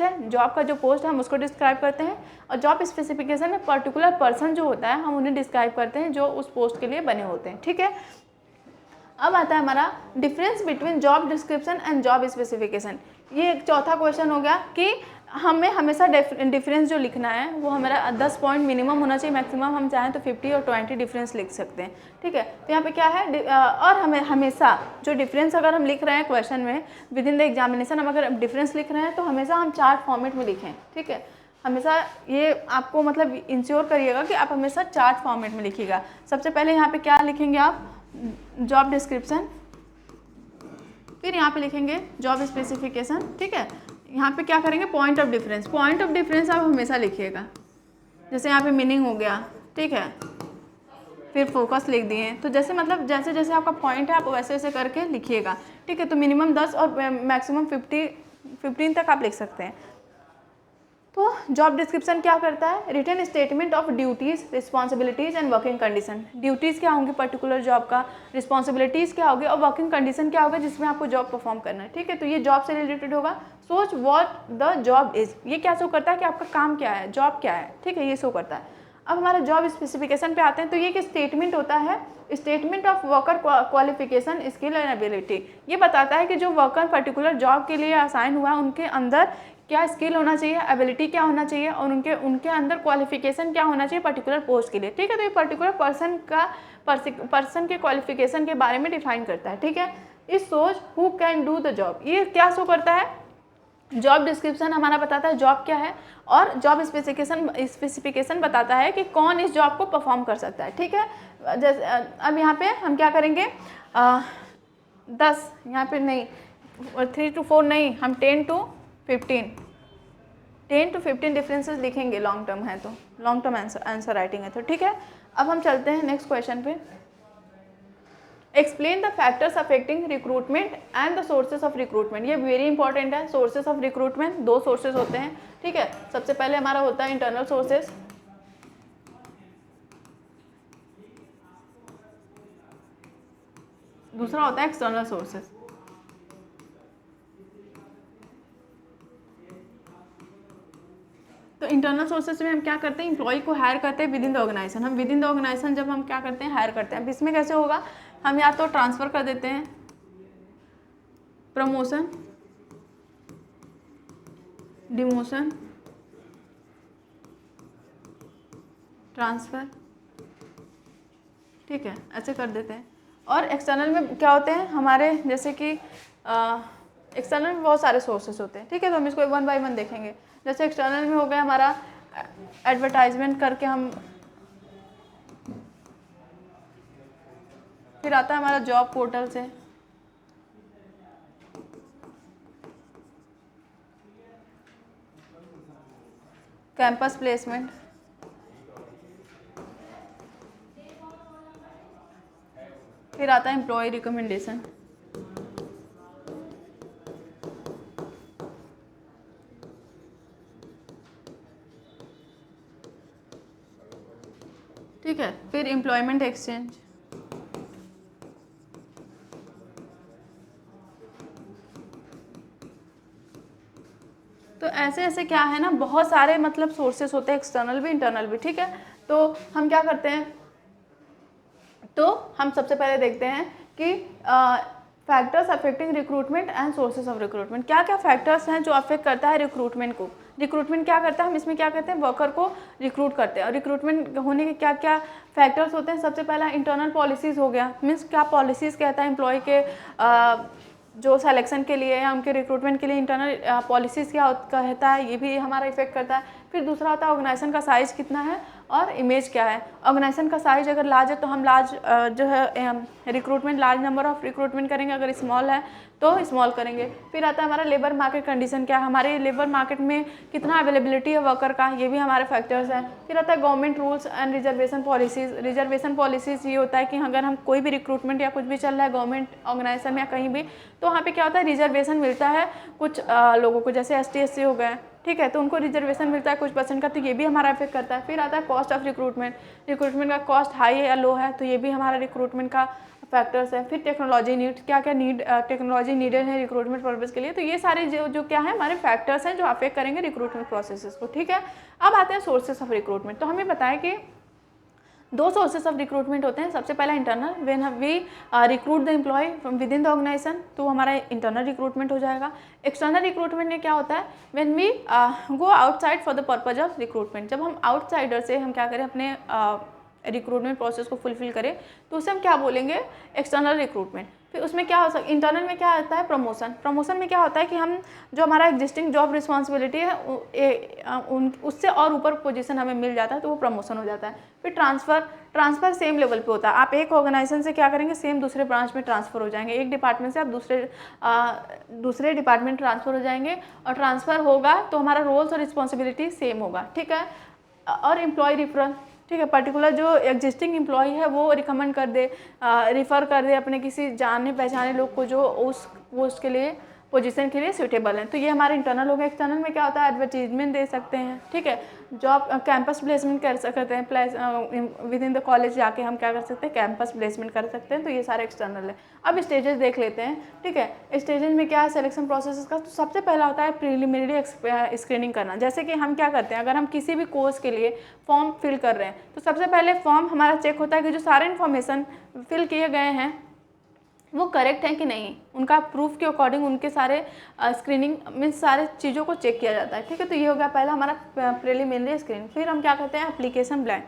है, जॉब का जो पोस्ट है हम उसको डिस्क्राइब करते हैं। और जॉब स्पेसिफिकेशन में पर्टिकुलर पर्सन जो होता है हम उन्हें डिस्क्राइब करते हैं जो उस पोस्ट के लिए बने होते हैं। ठीक है, अब आता है हमारा difference between job description and job specification. ये एक चौथा क्वेश्चन हो गया कि हमें हमेशा डिफरेंस जो लिखना है वो हमारा 10 पॉइंट मिनिमम होना चाहिए, मैक्सिमम हम चाहें तो 50 और 20 डिफरेंस लिख सकते हैं। ठीक है, तो यहाँ पे क्या है, और हमें हमेशा जो डिफरेंस अगर हम लिख रहे हैं क्वेश्चन में विद इन द एग्जामिनेशन, हम अगर डिफरेंस लिख रहे हैं तो हमेशा हम चार्ट फॉर्मेट में लिखें। ठीक है, हमेशा ये आपको मतलब इंश्योर करिएगा कि आप हमेशा चार्ट फॉर्मेट में लिखिएगा। सबसे पहले यहाँ पे क्या लिखेंगे आप, जॉब डिस्क्रिप्शन, फिर यहाँ पे लिखेंगे जॉब स्पेसिफिकेशन। ठीक है, यहाँ पे क्या करेंगे, point of difference. Point of difference आप हमेशा लिखिएगा, जैसे यहाँ पे मीनिंग हो गया। ठीक है, फिर फोकस लिख दिए, तो जैसे मतलब जैसे जैसे आपका पॉइंट है आप वैसे वैसे करके लिखिएगा। ठीक है, तो मिनिमम 10 और मैक्सिमम 15 तक आप लिख सकते हैं। तो जॉब डिस्क्रिप्शन क्या करता है, written statement of duties, responsibilities and working condition. Duties क्या होंगी पर्टिकुलर जॉब का, रिस्पॉन्सिबिलिटीज़ क्या होगी और वर्किंग कंडीशन क्या होगा जिसमें आपको जॉब परफॉर्म करना है। ठीक है, तो ये जॉब से रिलेटेड होगा। सोच व्हाट द जॉब इज़, ये क्या शो करता है कि आपका काम क्या है, जॉब क्या है। ठीक है, ये शो करता है। अब हमारा जॉब स्पेसिफिकेशन पे आते हैं, तो ये एक स्टेटमेंट होता है, statement of worker qualification, skill and ability. ये बताता है कि जो वर्कर पर्टिकुलर जॉब के लिए असाइन हुआ है उनके अंदर क्या स्किल होना चाहिए, एबिलिटी क्या होना चाहिए और उनके अंदर क्वालिफिकेशन क्या होना चाहिए पर्टिकुलर पोस्ट के लिए। ठीक है, तो ये पर्टिकुलर पर्सन के क्वालिफिकेशन के बारे में डिफाइन करता है। ठीक है, इस सोच who can do the job, ये क्या शो करता है, जॉब डिस्क्रिप्शन हमारा बताता है जॉब क्या है, और जॉब स्पेसिफिकेशन बताता है कि कौन इस जॉब को परफॉर्म कर सकता है। ठीक है, जैसे अब यहाँ पे हम क्या करेंगे, 10 यहाँ पे नहीं, 3 to 4 नहीं, हम 10 to 15 डिफरेंसेस लिखेंगे, लॉन्ग टर्म है तो, लॉन्ग टर्म आंसर राइटिंग है तो। ठीक है, अब हम चलते हैं नेक्स्ट क्वेश्चन पे। Explain the factors affecting recruitment and the sources of recruitment. ये वेरी इंपॉर्टेंट है। सोर्सेज ऑफ रिक्रूटमेंट, 2 सोर्सेज होते हैं। ठीक है, सबसे पहले हमारा होता है इंटरनल सोर्सेज, दूसरा होता है एक्सटर्नल सोर्सेज। तो इंटरनल सोर्सेज में हम क्या करते हैं, एम्प्लॉय को हायर करते हैं विद इन द ऑर्गेनाइजेशन। हम विद इन द ऑर्गेनाइजेशन जब हम क्या करते हैं, हायर करते हैं। अब इसमें कैसे होगा, हम या तो ट्रांसफ़र कर देते हैं, प्रमोशन, डिमोशन, ट्रांसफ़र, ठीक है, ऐसे कर देते हैं। और एक्सटर्नल में क्या होते हैं हमारे, जैसे कि एक्सटर्नल में बहुत सारे सोर्सेस होते हैं। ठीक है, तो हम इसको 1 by 1 देखेंगे। जैसे एक्सटर्नल में हो गया हमारा एडवर्टाइजमेंट करके हम, फिर आता है हमारा जॉब पोर्टल से, कैंपस प्लेसमेंट, फिर आता है एम्प्लॉय रिकमेंडेशन। ठीक है, फिर एम्प्लॉयमेंट एक्सचेंज, तो ऐसे ऐसे क्या है ना, बहुत सारे मतलब सोर्सेस होते हैं, एक्सटर्नल भी इंटरनल भी। ठीक है, तो हम क्या करते हैं, तो हम सबसे पहले देखते हैं कि factors affecting recruitment and sources of recruitment. क्या क्या फैक्टर्स हैं जो अफेक्ट करता है रिक्रूटमेंट को। रिक्रूटमेंट क्या करता है, हम इसमें क्या करते हैं, वर्कर को रिक्रूट करते हैं। और रिक्रूटमेंट होने के क्या क्या फैक्टर्स होते हैं, सबसे पहला इंटरनल पॉलिसीज़ हो गया, मीन्स क्या पॉलिसीज़ कहता है एम्प्लॉय के जो सिलेक्शन के लिए या उनके रिक्रूटमेंट के लिए इंटरनल पॉलिसीज़ क्या कहता है, ये भी हमारा इफेक्ट करता है। फिर दूसरा होता है ऑर्गेनाइजेशन का साइज़ कितना है और इमेज क्या है। ऑर्गेनाइजेशन का साइज अगर लार्ज है तो हम लार्ज जो है recruitment, large number of recruitment करेंगे, अगर स्मॉल है तो स्मॉल करेंगे। फिर आता है हमारा लेबर मार्केट कंडीशन, क्या है हमारे लेबर मार्केट में कितना अवेलेबिलिटी है वर्कर का, ये भी हमारे फैक्टर्स हैं। फिर आता है government rules and reservation policies. Reservation policies ये होता है कि अगर हम कोई भी रिक्रूटमेंट या कुछ भी चल रहा है गवर्नमेंट ऑर्गेनाइजेशन या कहीं भी, तो वहाँ पे क्या होता है, रिजर्वेशन मिलता है कुछ लोगों को, जैसे ST SC हो गए, ठीक है, तो उनको रिजर्वेशन मिलता है कुछ % का, तो ये भी हमारा इफेक्ट करता है। फिर आता है कॉस्ट ऑफ रिक्रूटमेंट, रिक्रूटमेंट का कॉस्ट हाई है या लो है, तो ये भी हमारा रिक्रूटमेंट का फैक्टर्स है। फिर टेक्नोलॉजी नीड, क्या क्या टेक्नोलॉजी नीडेड है रिक्रूटमेंट पर्पज़ के लिए, तो ये सारे जो क्या है हमारे फैक्टर्स हैं जो अफेक्ट करेंगे रिक्रूटमेंट प्रोसेसेस को। ठीक है, अब आते हैं सोर्सेस ऑफ रिक्रूटमेंट। तो हमें बताया कि 2 सोर्सेस ऑफ रिक्रूटमेंट होते हैं। सबसे पहला internal, when we recruit the employ from within the organization, तो हमारा इंटरनल रिक्रूटमेंट हो जाएगा। एक्सटर्नल रिक्रूटमेंट में क्या होता है, when we go outside for the purpose of recruitment, जब हम आउटसाइडर से हम क्या करें, अपने रिक्रूटमेंट प्रोसेस को फुलफिल करें, तो उसे हम क्या बोलेंगे, एक्सटर्नल रिक्रूटमेंट। फिर उसमें क्या हो सकता है, इंटरनल में क्या होता है, प्रमोशन। प्रमोशन में क्या होता है कि हम जो हमारा एग्जिस्टिंग जॉब रिस्पॉन्सिबिलिटी है उससे और ऊपर पोजीशन हमें मिल जाता है, तो वो प्रमोशन हो जाता है। फिर ट्रांसफ़र, ट्रांसफ़र सेम लेवल पे होता है। आप एक ऑर्गेनाइजेशन से क्या करेंगे, सेम दूसरे ब्रांच में ट्रांसफ़र हो जाएंगे। एक डिपार्टमेंट से आप दूसरे डिपार्टमेंट ट्रांसफ़र हो जाएंगे, और ट्रांसफ़र होगा तो हमारा रोल्स और रिस्पॉन्सिबिलिटी सेम होगा। ठीक है, और एम्प्लॉय रेफरल, ठीक है, पर्टिकुलर जो एग्जिस्टिंग एम्प्लॉय है वो रिकमेंड कर दे, रिफ़र कर दे अपने किसी जाने पहचाने लोग को जो उस पोस्ट के लिए, पोजीशन के लिए सूटेबल है, तो ये हमारे इंटरनल हो गया। एक्सटर्नल में क्या होता है, एडवर्टीजमेंट दे सकते हैं, ठीक है, जॉब कैंपस प्लेसमेंट कर सकते हैं, विद इन द कॉलेज जाके हम क्या कर सकते हैं, कैंपस प्लेसमेंट कर सकते हैं, तो ये सारे एक्सटर्नल है। अब स्टेजेस देख लेते हैं। ठीक है, स्टेजेस में क्या है सिलेक्शन प्रोसेस का, तो सबसे पहला होता है प्रीलिमिनरी स्क्रीनिंग करना। जैसे कि हम क्या करते हैं, अगर हम किसी भी कोर्स के लिए फॉर्म फिल कर रहे हैं, तो सबसे पहले फॉर्म हमारा चेक होता है कि जो सारे इन्फॉर्मेशन फिल किए गए हैं वो करेक्ट है कि नहीं, उनका प्रूफ के अकॉर्डिंग उनके सारे स्क्रीनिंग मीन्स सारे चीज़ों को चेक किया जाता है। ठीक है, तो ये हो गया पहला हमारा प्रीलिमिनरी स्क्रीनिंग। फिर हम क्या करते हैं, एप्लीकेशन ब्लैंक।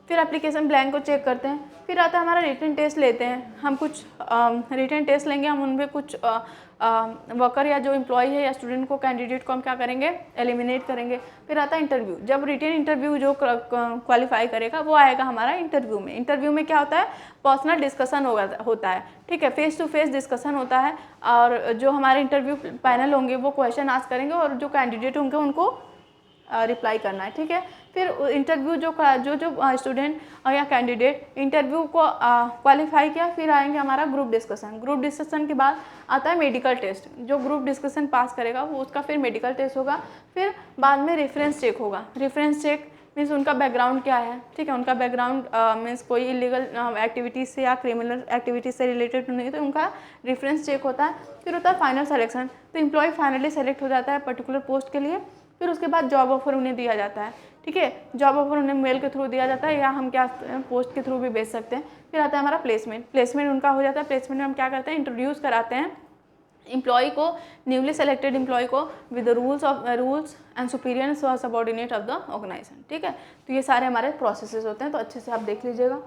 फिर एप्लीकेशन ब्लैंक को चेक करते हैं। फिर आता है हमारा रिटन टेस्ट लेते हैं, हम कुछ रिटन टेस्ट लेंगे, हम उनमें कुछ वर्कर या जो एम्प्लॉय है या स्टूडेंट को, कैंडिडेट को हम क्या करेंगे, एलिमिनेट करेंगे। फिर आता है इंटरव्यू, जब रिटन इंटरव्यू जो क्वालिफाई करेगा वो आएगा हमारा इंटरव्यू में। इंटरव्यू में क्या होता है, पर्सनल डिस्कशन होता है, ठीक है, फेस टू फेस डिस्कशन होता है, और जो हमारे इंटरव्यू पैनल होंगे वो क्वेश्चन आस्क करेंगे और जो कैंडिडेट होंगे उनको रिप्लाई करना है, ठीक है। फिर इंटरव्यू जो स्टूडेंट या कैंडिडेट इंटरव्यू को क्वालिफाई किया, फिर आएंगे हमारा ग्रुप डिस्कशन। ग्रुप डिस्कशन के बाद आता है मेडिकल टेस्ट, जो ग्रुप डिस्कशन पास करेगा वो उसका फिर मेडिकल टेस्ट होगा। फिर बाद में रेफरेंस चेक होगा। रेफरेंस चेक मीन्स उनका बैकग्राउंड क्या है, ठीक है, उनका बैकग्राउंड मीन्स कोई इलीगल एक्टिविटीज़ से या क्रिमिनल एक्टिविटीज़ से रिलेटेड नहीं है तो उनका रेफरेंस चेक होता है। फिर होता है फाइनल सिलेक्शन, तो एम्प्लॉय फाइनली सेलेक्ट हो जाता है पर्टिकुलर पोस्ट के लिए। फिर उसके बाद जॉब ऑफर उन्हें दिया जाता है, ठीक है, जॉब ऑफर उन्हें मेल के थ्रू दिया जाता है या हम क्या पोस्ट के थ्रू भी भेज सकते हैं। फिर आता है हमारा प्लेसमेंट। प्लेसमेंट उनका हो जाता है। प्लेसमेंट में हम क्या करते हैं, इंट्रोड्यूस कराते हैं एम्प्लॉय को, न्यूली सेलेक्टेड एम्प्लॉय को with the rules and superior subordinate of the organization, ठीक है। तो ये सारे हमारे प्रोसेसेस होते हैं, तो अच्छे से आप देख लीजिएगा।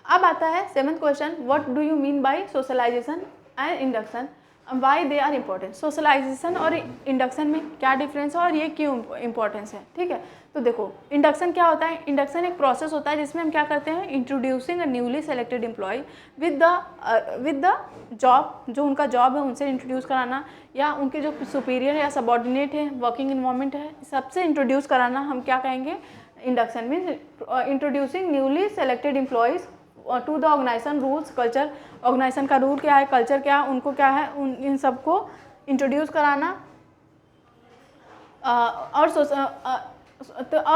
अब आता है 7th question, what do you mean by socialization and induction, why they are important. Socialization और इंडक्शन में क्या डिफरेंस है और ये क्यों इम्पोर्टेंस है, ठीक है। तो देखो इंडक्शन क्या होता है, इंडक्शन एक प्रोसेस होता है जिसमें हम क्या करते हैं, introducing a newly selected employ with the job, जो उनका जॉब है उनसे इंट्रोड्यूस कराना, या उनके जो सुपीरियर या सबॉर्डिनेट है, वर्किंग इन्वायरमेंट है, सबसे इंट्रोड्यूस कराना हम क्या कहेंगे, induction means introducing newly selected employees to the organization rules culture. Organization का रूल क्या है, कल्चर क्या है, उनको क्या है, इन सबको इंट्रोड्यूस कराना। और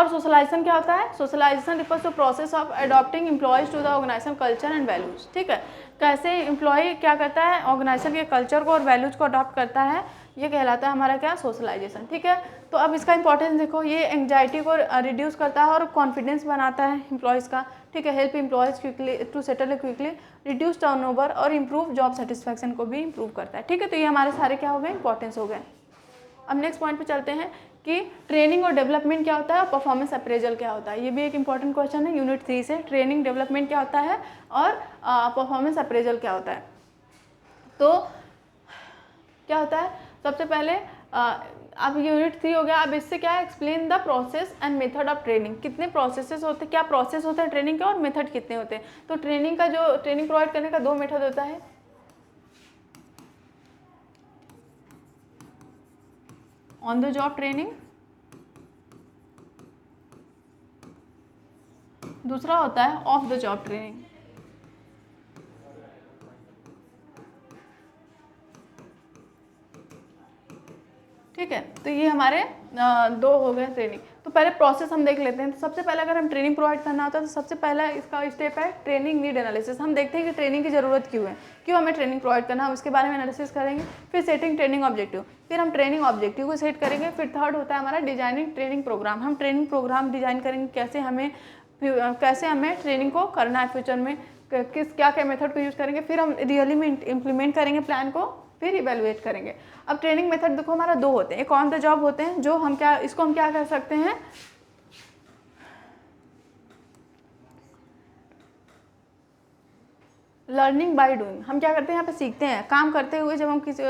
सोशलाइजेशन क्या होता है, socialization refers to process of adopting employees to the organization culture and values, ठीक है। कैसे एम्प्लॉय क्या करता है, ऑर्गेनाइजेशन के कल्चर को और वैल्यूज को अडॉप्ट करता है, ये कहलाता है हमारा क्या, सोशलाइजेशन, ठीक है। तो अब इसका इंपॉर्टेंस देखो, ये एंग्जाइटी को रिड्यूस करता है और कॉन्फिडेंस बनाता है एम्प्लॉयज़ का, ठीक है। Help employees quickly to settle quickly, reduce turnover और इम्प्रूव जॉब सेटिस्फैक्शन को भी इम्प्रूव करता है, ठीक है। तो ये हमारे सारे क्या हो गए, इंपॉर्टेंस हो गए। अब नेक्स्ट पॉइंट पे चलते हैं कि ट्रेनिंग और डेवलपमेंट क्या होता है, परफॉर्मेंस अप्रेजल क्या होता है। ये भी एक इंपॉर्टेंट क्वेश्चन है यूनिट 3 से, ट्रेनिंग डेवलपमेंट क्या होता है और परफॉर्मेंस अप्रेजल क्या होता है। तो क्या होता है, सबसे पहले अब यूनिट 3 हो गया। अब इससे क्या है, explain the process and method of training. कितने प्रोसेसेस होते हैं, क्या प्रोसेस होता है ट्रेनिंग के और मेथड कितने होते हैं। तो ट्रेनिंग का जो ट्रेनिंग प्रोवाइड करने का 2 मेथड होता है, ऑन द जॉब ट्रेनिंग, दूसरा होता है ऑफ द जॉब ट्रेनिंग, ठीक है। तो ये हमारे 2 हो गए ट्रेनिंग। तो पहले प्रोसेस हम देख लेते हैं। तो सबसे पहले अगर हम ट्रेनिंग प्रोवाइड करना होता है तो सबसे पहला इसका स्टेप है ट्रेनिंग नीड एनालिसिस। हम देखते हैं कि ट्रेनिंग की ज़रूरत क्यों है, क्यों हमें ट्रेनिंग प्रोवाइड करना है, उसके बारे में एनालिसिस करेंगे। फिर सेटिंग ट्रेनिंग ऑब्जेक्टिव, फिर हम ट्रेनिंग ऑब्जेक्टिव को सेट करेंगे। फिर थर्ड होता है हमारा डिजाइनिंग ट्रेनिंग प्रोग्राम। हम ट्रेनिंग प्रोग्राम डिजाइन करेंगे, कैसे हमें ट्रेनिंग को करना है फ्यूचर में, क्या क्या मेथड को यूज़ करेंगे। फिर हम रियली में इम्प्लीमेंट करेंगे प्लान को, फिर इवेलुएट करेंगे। अब ट्रेनिंग मेथड देखो हमारा 2 होते हैं, एक ऑन द जॉब होते हैं, जो हम क्या, इसको हम क्या कर सकते हैं, लर्निंग बाय डूइंग। हम क्या करते हैं, यहाँ पे सीखते हैं, काम करते हुए जब हम किसी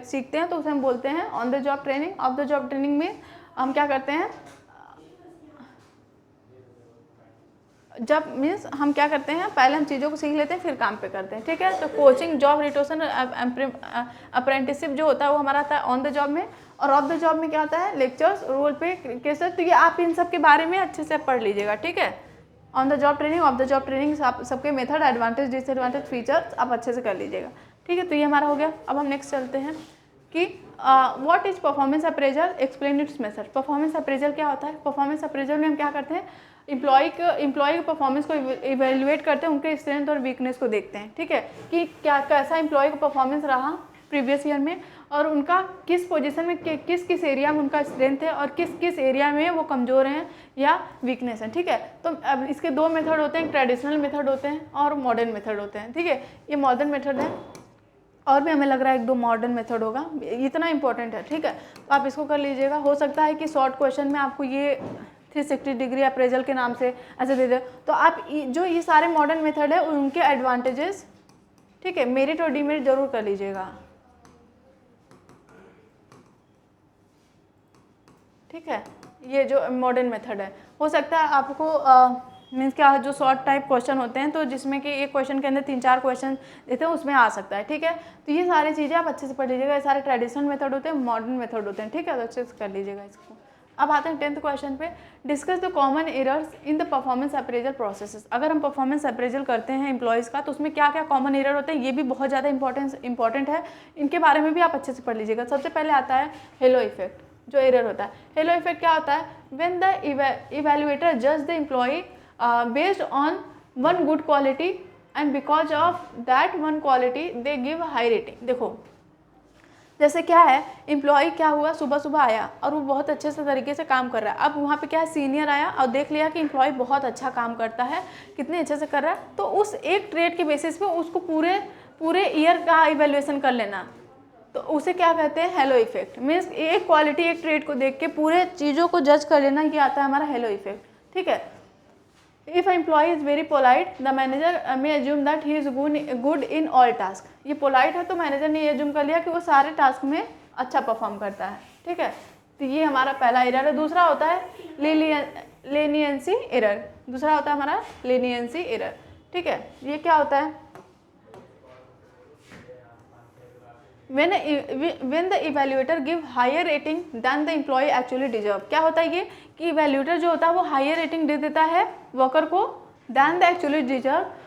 सीखते हैं तो उसे हम बोलते हैं on the job training. Of the job training में हम क्या करते हैं, जब मीन्स हम क्या करते हैं, पहले हम चीज़ों को सीख लेते हैं फिर काम पे करते हैं, ठीक है। तो कोचिंग, जॉब रिटेंशन, अप्रेंटिसशिप जो होता है वो हमारा आता है ऑन द जॉब में। और ऑफ द जॉब में क्या होता है, लेक्चर्स, रोल पे केसेस। तो ये आप इन सब के बारे में अच्छे से पढ़ लीजिएगा, ठीक है। On the job training, of the job training, आप सबके मेथड, एडवांटेज, डिसएडवांटेज, फीचर्स आप अच्छे से कर लीजिएगा, ठीक है। तो ये हमारा हो गया। अब हम नेक्स्ट चलते हैं कि what is performance appraisal, explain it's method. Performance appraisal क्या होता है, परफॉर्मेंस अप्रेजल में हम क्या करते हैं, एम्प्लॉय के परफॉर्मेंस को इवेल्युएट करते हैं, उनके स्ट्रेंथ और वीकनेस को देखते हैं, ठीक है, कि क्या कैसा एम्प्लॉय का परफॉर्मेंस रहा प्रीवियस ईयर में, और उनका किस पोजीशन में, किस एरिया में उनका स्ट्रेंथ है, और किस एरिया में वो कमज़ोर हैं या वीकनेस है, ठीक है। तो अब इसके 2 मेथड होते हैं, ट्रेडिशनल मेथड होते हैं और मॉडर्न मेथड होते हैं, ठीक है। ये मॉडर्न मेथड है, और भी हमें लग रहा है 1-2 मॉडर्न मेथड होगा, इतना इंपॉर्टेंट है, ठीक है। तो आप इसको कर लीजिएगा। हो सकता है कि शॉर्ट क्वेश्चन में आपको ये 360 डिग्री अप्रेजल के नाम से ऐसे दे दे। तो आप जो ये सारे मॉडर्न मेथड है उनके एडवांटेजेस, ठीक है, मेरिट और डीमेरिट जरूर कर लीजिएगा, ठीक है। ये जो मॉडर्न मेथड है, हो सकता है आपको मीन्स क्या, जो शॉर्ट टाइप क्वेश्चन होते हैं तो जिसमें कि एक क्वेश्चन के अंदर 3-4 क्वेश्चन देते हैं, उसमें आ सकता है, ठीक है। तो ये सारी चीज़ें आप अच्छे से पढ़ लीजिएगा। ये सारे ट्रेडिशनल मेथड होते हैं, मॉडर्न मेथड होते हैं, ठीक है, तो अच्छे से कर लीजिएगा इसको। अब आते हैं 10th क्वेश्चन पे, discuss the common errors in the performance appraisal processes. अगर हम परफॉर्मेंस अप्रेजल करते हैं एम्प्लॉयज़ का तो उसमें क्या क्या कॉमन एरर होते हैं, ये भी बहुत ज़्यादा इंपॉर्टेंट है, इनके बारे में भी आप अच्छे से पढ़ लीजिएगा। सबसे पहले आता है हेलो इफेक्ट, जो एरर होता है। हेलो इफेक्ट क्या होता है, व्हेन द इवैल्यूएटर जज the employ based on one good quality and because of that one quality they give high rating. देखो जैसे क्या है, एम्प्लॉय क्या हुआ, सुबह सुबह आया और वो बहुत अच्छे से तरीके से काम कर रहा है। अब वहाँ पे क्या है, सीनियर आया और देख लिया कि एम्प्लॉय बहुत अच्छा काम करता है, कितने अच्छे से कर रहा है, तो उस एक ट्रेड के बेसिस पे उसको पूरे ईयर का इवैल्यूएशन कर लेना, तो उसे क्या कहते हैं, हेलो इफेक्ट। मीन्स एक क्वालिटी एक ट्रेड को देख के पूरे चीज़ों को जज कर लेना, ये आता है हमारा हेलो इफेक्ट, ठीक है। If employ is very polite the manager may assume that he is good in all task. ये पोलाइट है तो मैनेजर ने ये एज्यूम कर लिया कि वो सारे टास्क में अच्छा परफॉर्म करता है, ठीक है। तो ये हमारा पहला एरर है। दूसरा होता है लेनियंसी एरर, दूसरा होता है हमारा लेनियंसी एरर, ठीक है। ये क्या होता है, when the evaluator give higher rating than the employee actually deserve। क्या होता है ये कि इवेल्यूएटर जो होता है वो हायर रेटिंग दे देता है वर्कर को than the actually deserve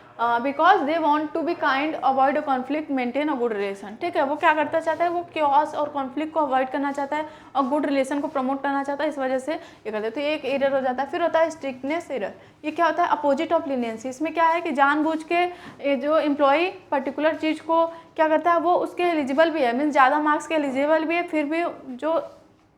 because they want to be kind, avoid a conflict, maintain a good relation, ठीक है। वो क्या करता चाहता है, वो क्योस और कॉन्फ्लिक्ट को अवॉइड करना चाहता है और गुड रिलेशन को प्रमोट करना चाहता है, इस वजह से ये करते हैं। तो ये एक एरर हो जाता है। फिर होता है स्ट्रिक्टनेस एरर। ये क्या होता है, अपोजिट ऑफ लीनियंसी। इसमें क्या है कि जानबूझ के जो एम्प्लॉय पर्टिकुलर चीज़ को क्या करता है, वो उसके एलिजिबल भी है, मीन्स ज़्यादा मार्क्स के एलिजिबल भी है, फिर भी जो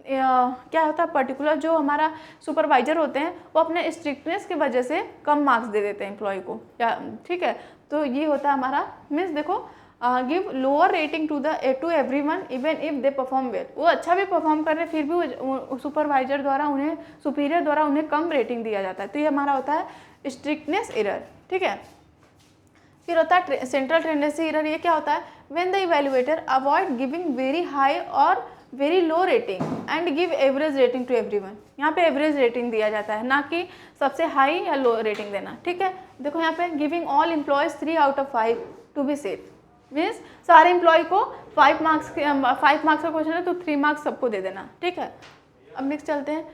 क्या होता है, पर्टिकुलर जो हमारा सुपरवाइजर होते हैं वो अपने स्ट्रिक्टनेस की वजह से कम मार्क्स दे देते हैं एम्प्लॉय को, या ठीक है। तो ये होता है हमारा, मीन्स देखो give lower rating to everyone even if they perform well. वो अच्छा भी परफॉर्म कर रहे हैं, फिर भी सुपरवाइजर द्वारा उन्हें, सुपीरियर द्वारा उन्हें कम रेटिंग दिया जाता है। तो ये हमारा होता है स्ट्रिक्टनेस एरर, ठीक है। फिर होता है सेंट्रल टेंडेंसी एरर। ये क्या होता है, when the evaluator avoid giving very high और very low rating and give average rating to everyone. यहाँ पे एवरेज रेटिंग दिया जाता है, ना कि सबसे हाई या लो रेटिंग देना, ठीक है। देखो यहाँ पे giving all employees 3 out of 5 to be safe, means सारे एम्प्लॉय को 5 मार्क्स का क्वेश्चन है तो 3 मार्क्स सबको दे देना, ठीक है। अब नेक्स्ट चलते हैं।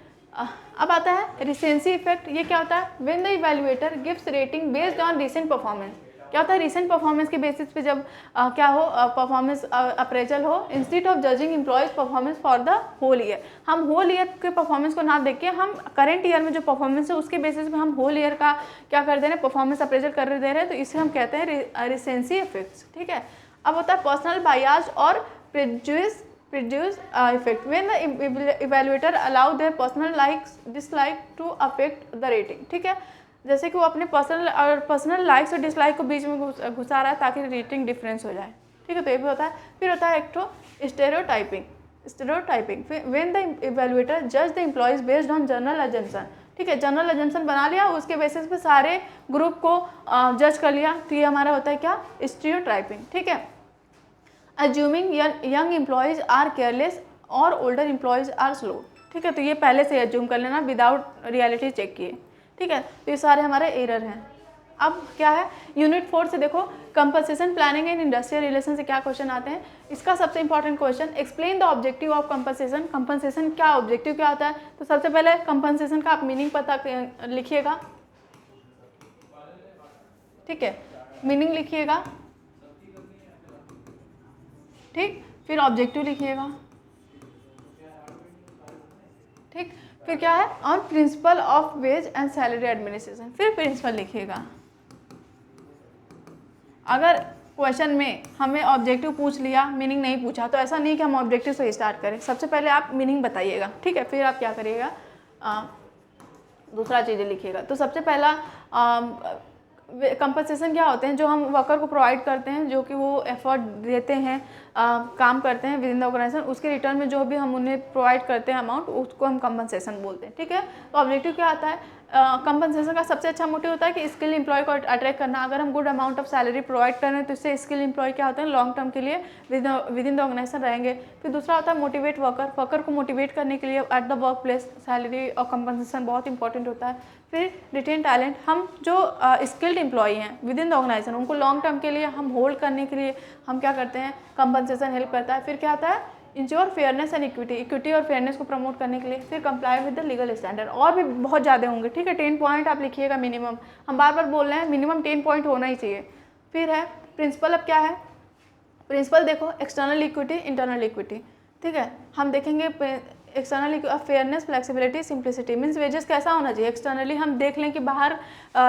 अब आता है रिसेंसी इफेक्ट। ये क्या होता है, when the evaluator gives rating based on recent performance. क्या होता है, रिसेंट परफॉर्मेंस के बेसिस पे जब क्या हो, परफॉर्मेंस अप्रेजल हो, instead of judging employees performance for the whole year. हम होल ईयर के परफॉर्मेंस को ना देख के हम करंट ईयर में जो परफॉर्मेंस है उसके बेसिस पे हम होल ईयर का क्या कर दे रहे हैं, परफॉर्मेंस अप्रेजल कर दे रहे हैं, तो इसे हम कहते हैं रिसेंसी इफेक्ट्स, ठीक है। अब होता है पर्सनल बायास और prejudice effect. When the evaluator allow their personal likes dislike to affect the rating, ठीक है। जैसे कि वो अपने पर्सनल लाइक्स और डिसलाइक को बीच में घुसा रहा है ताकि रेटिंग डिफरेंस हो जाए, ठीक है। तो ये भी होता है। फिर होता है एक तो स्टेरियोटाइपिंग व्हेन द इवैल्यूएटर जज the employees based on general assumption, ठीक है। जनरल अजम्पशन बना लिया, उसके बेसिस पे सारे ग्रुप को जज कर लिया, तो ये हमारा होता है क्या, स्टेरियोटाइपिंग, ठीक है। Assuming young employees are careless और ओल्डर एम्प्लॉयज आर स्लो, ठीक है। तो ये पहले से अज्यूम कर लेना विदाउट रियलिटी चेक किए, ठीक है। तो ये सारे हमारे एरर हैं। अब क्या है, यूनिट 4 से देखो compensation planning and industrial relation से क्या क्वेश्चन आते हैं। इसका सबसे important question, explain the objective of compensation. Compensation क्या, ऑब्जेक्टिव क्या होता है। तो सबसे पहले कंपनसेशन का आप मीनिंग पता लिखिएगा, ठीक है, मीनिंग लिखिएगा, ठीक। फिर ऑब्जेक्टिव लिखिएगा, ठीक। फिर क्या है, on principle of ways and salary administration, फिर प्रिंसिपल लिखिएगा। अगर क्वेश्चन में हमें ऑब्जेक्टिव पूछ लिया, मीनिंग नहीं पूछा, तो ऐसा नहीं कि हम ऑब्जेक्टिव से स्टार्ट करें। सबसे पहले आप मीनिंग बताइएगा, ठीक है। फिर आप क्या करिएगा, दूसरा चीज़ें लिखिएगा। तो सबसे पहला कंपनसेशन क्या होते हैं, जो हम वर्कर को प्रोवाइड करते हैं, जो कि वो एफर्ट देते हैं, काम करते हैं विद इन द ऑर्गेनाइजेशन, उसके रिटर्न में जो भी हम उन्हें प्रोवाइड करते हैं अमाउंट, उसको हम कंपनसेशन बोलते हैं। ठीक है, तो ऑब्जेक्टिव क्या आता है, कंपनसेशन का सबसे अच्छा मोटिव होता है कि स्किल एम्प्लॉय को अट्रैक्ट करना। अगर हम good amount of salary provide कर रहे हैं तो इससे स्किल एम्प्लॉय क्या होते हैं, लॉन्ग टर्म के लिए विद इन द ऑर्गेनाइजेशन रहेंगे। फिर दूसरा होता है मोटिवेट वर्कर, वर्कर को मोटिवेट करने के लिए at the work place salary और कंपनसेशन बहुत इंपॉर्टेंट होता है। फिर रिटेन टैलेंट, हम जो स्किल्ड एम्प्लॉई हैं विद इन द ऑर्गेनाइजेशन, उनको लॉन्ग टर्म के लिए हम होल्ड करने के लिए हम क्या करते हैं, कंपनसेशन हेल्प करता है। फिर क्या आता है, ensure fairness and equity, equity और फेयरनेस को प्रमोट करने के लिए। फिर comply with the legal standard, और भी बहुत ज़्यादा होंगे। ठीक है, 10 पॉइंट आप लिखिएगा मिनिमम, हम बार बार बोल रहे हैं मिनिमम 10 पॉइंट होना ही चाहिए। फिर है प्रिंसिपल, अब क्या है प्रिंसिपल, देखो एक्सटर्नल इक्विटी, इंटरनल इक्विटी। ठीक है, हम देखेंगे external fairness, flexibility, simplicity. Means wages कैसा होना चाहिए, एक्सटर्नली हम देख लें कि बाहर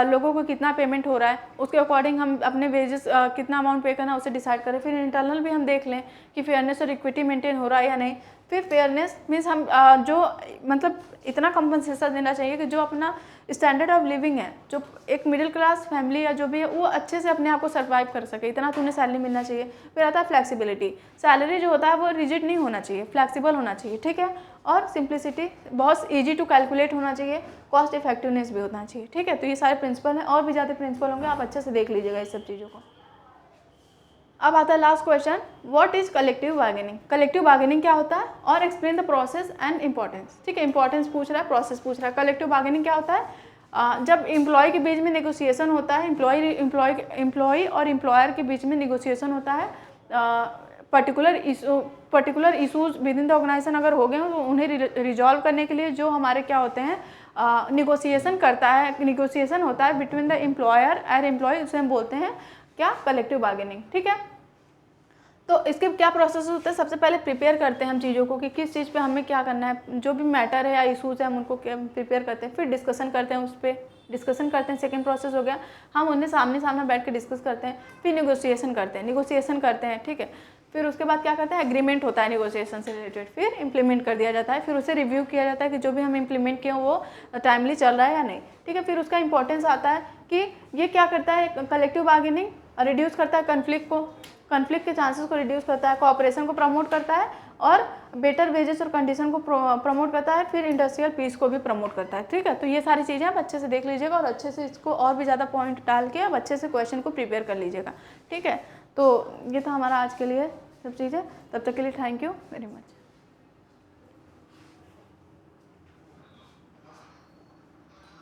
लोगों को कितना पेमेंट हो रहा है, उसके अकॉर्डिंग हम अपने वेजेस कितना अमाउंट पे करना है उसे डिसाइड करें। फिर इंटरनल भी हम देख लें कि फेयरनेस और इक्विटी मेंटेन हो रहा है या नहीं। फिर फेयरनेस मीन्स हम जो मतलब इतना कंपनसेशन देना चाहिए कि जो अपना स्टैंडर्ड ऑफ लिविंग है, जो एक मिडिल क्लास फैमिली या जो भी है वो अच्छे से अपने आप को सर्वाइव कर सके, इतना तो उन्हें सैलरी मिलना चाहिए। फिर आता है फ्लेक्सिबिलिटी, सैलरी जो होता है वो रिजिड नहीं होना चाहिए, फ्लेक्सिबल होना चाहिए। ठीक है, और सिंप्लिसिटी, बहुत ईजी टू कैलकुलेट होना चाहिए, कॉस्ट इफेक्टिवनेस भी होना चाहिए। ठीक है, तो ये सारे प्रिंसिपल हैं, और भी ज़्यादा प्रिंसिपल होंगे, आप अच्छे से देख लीजिएगा इस सब चीज़ों को। अब आता है last question, what is collective bargaining. Collective bargaining क्या होता है, और explain the process and importance. ठीक है, इंपॉर्टेंस पूछ रहा है, प्रोसेस पूछ रहा है। कलेक्टिव बार्गेनिंग क्या होता है, जब एम्प्लॉय के बीच में नेगोशिएशन होता है, एम्प्लॉय और एम्प्लॉयर के बीच में नेगोशिएशन होता है, particular issues within the organization अगर हो गए हो तो उन्हें रिजॉल्व करने के लिए जो हमारे क्या होते हैं, नेगोशिएशन करता है, नेगोशिएशन होता है between the employer and employ, उसे हम बोलते हैं क्या, कलेक्टिव बार्गेनिंग। ठीक है, तो इसके क्या प्रोसेस होते हैं, सबसे पहले प्रिपेयर करते हैं हम चीज़ों को कि किस चीज़ पे हमें क्या करना है, जो भी मैटर है या इशूज़ है हम उनको प्रिपेयर करते हैं। फिर डिस्कशन करते हैं, उस पर डिस्कशन करते हैं, सेकंड प्रोसेस हो गया, हम उन्हें सामने सामने बैठ के डिस्कस करते हैं। फिर नेगोशिएशन करते हैं। ठीक है, फिर उसके बाद क्या करते हैं, एग्रीमेंट होता है नेगोशिएशन से रिलेटेड, फिर इंप्लीमेंट कर दिया जाता है, फिर उसे रिव्यू किया जाता है कि जो भी हम इंप्लीमेंट किए वो टाइमली चल रहा है या नहीं। ठीक है, फिर उसका इंपॉर्टेंस आता है कि ये क्या करता है, कलेक्टिव बार्गेनिंग रिड्यूस करता है कन्फ्लिक्ट के चांसेस को रिड्यूस करता है, कोऑपरेशन को प्रमोट करता है, और बेटर वेजेस और कंडीशन को प्रमोट करता है, फिर इंडस्ट्रियल पीस को भी प्रमोट करता है। ठीक है, तो ये सारी चीज़ें आप अच्छे से देख लीजिएगा, और अच्छे से इसको और भी ज़्यादा पॉइंट डाल के आप अच्छे से क्वेश्चन को प्रिपेयर कर लीजिएगा। ठीक है, तो ये था हमारा आज के लिए सब चीज़ें। तब तक के लिए थैंक यू वेरी मच।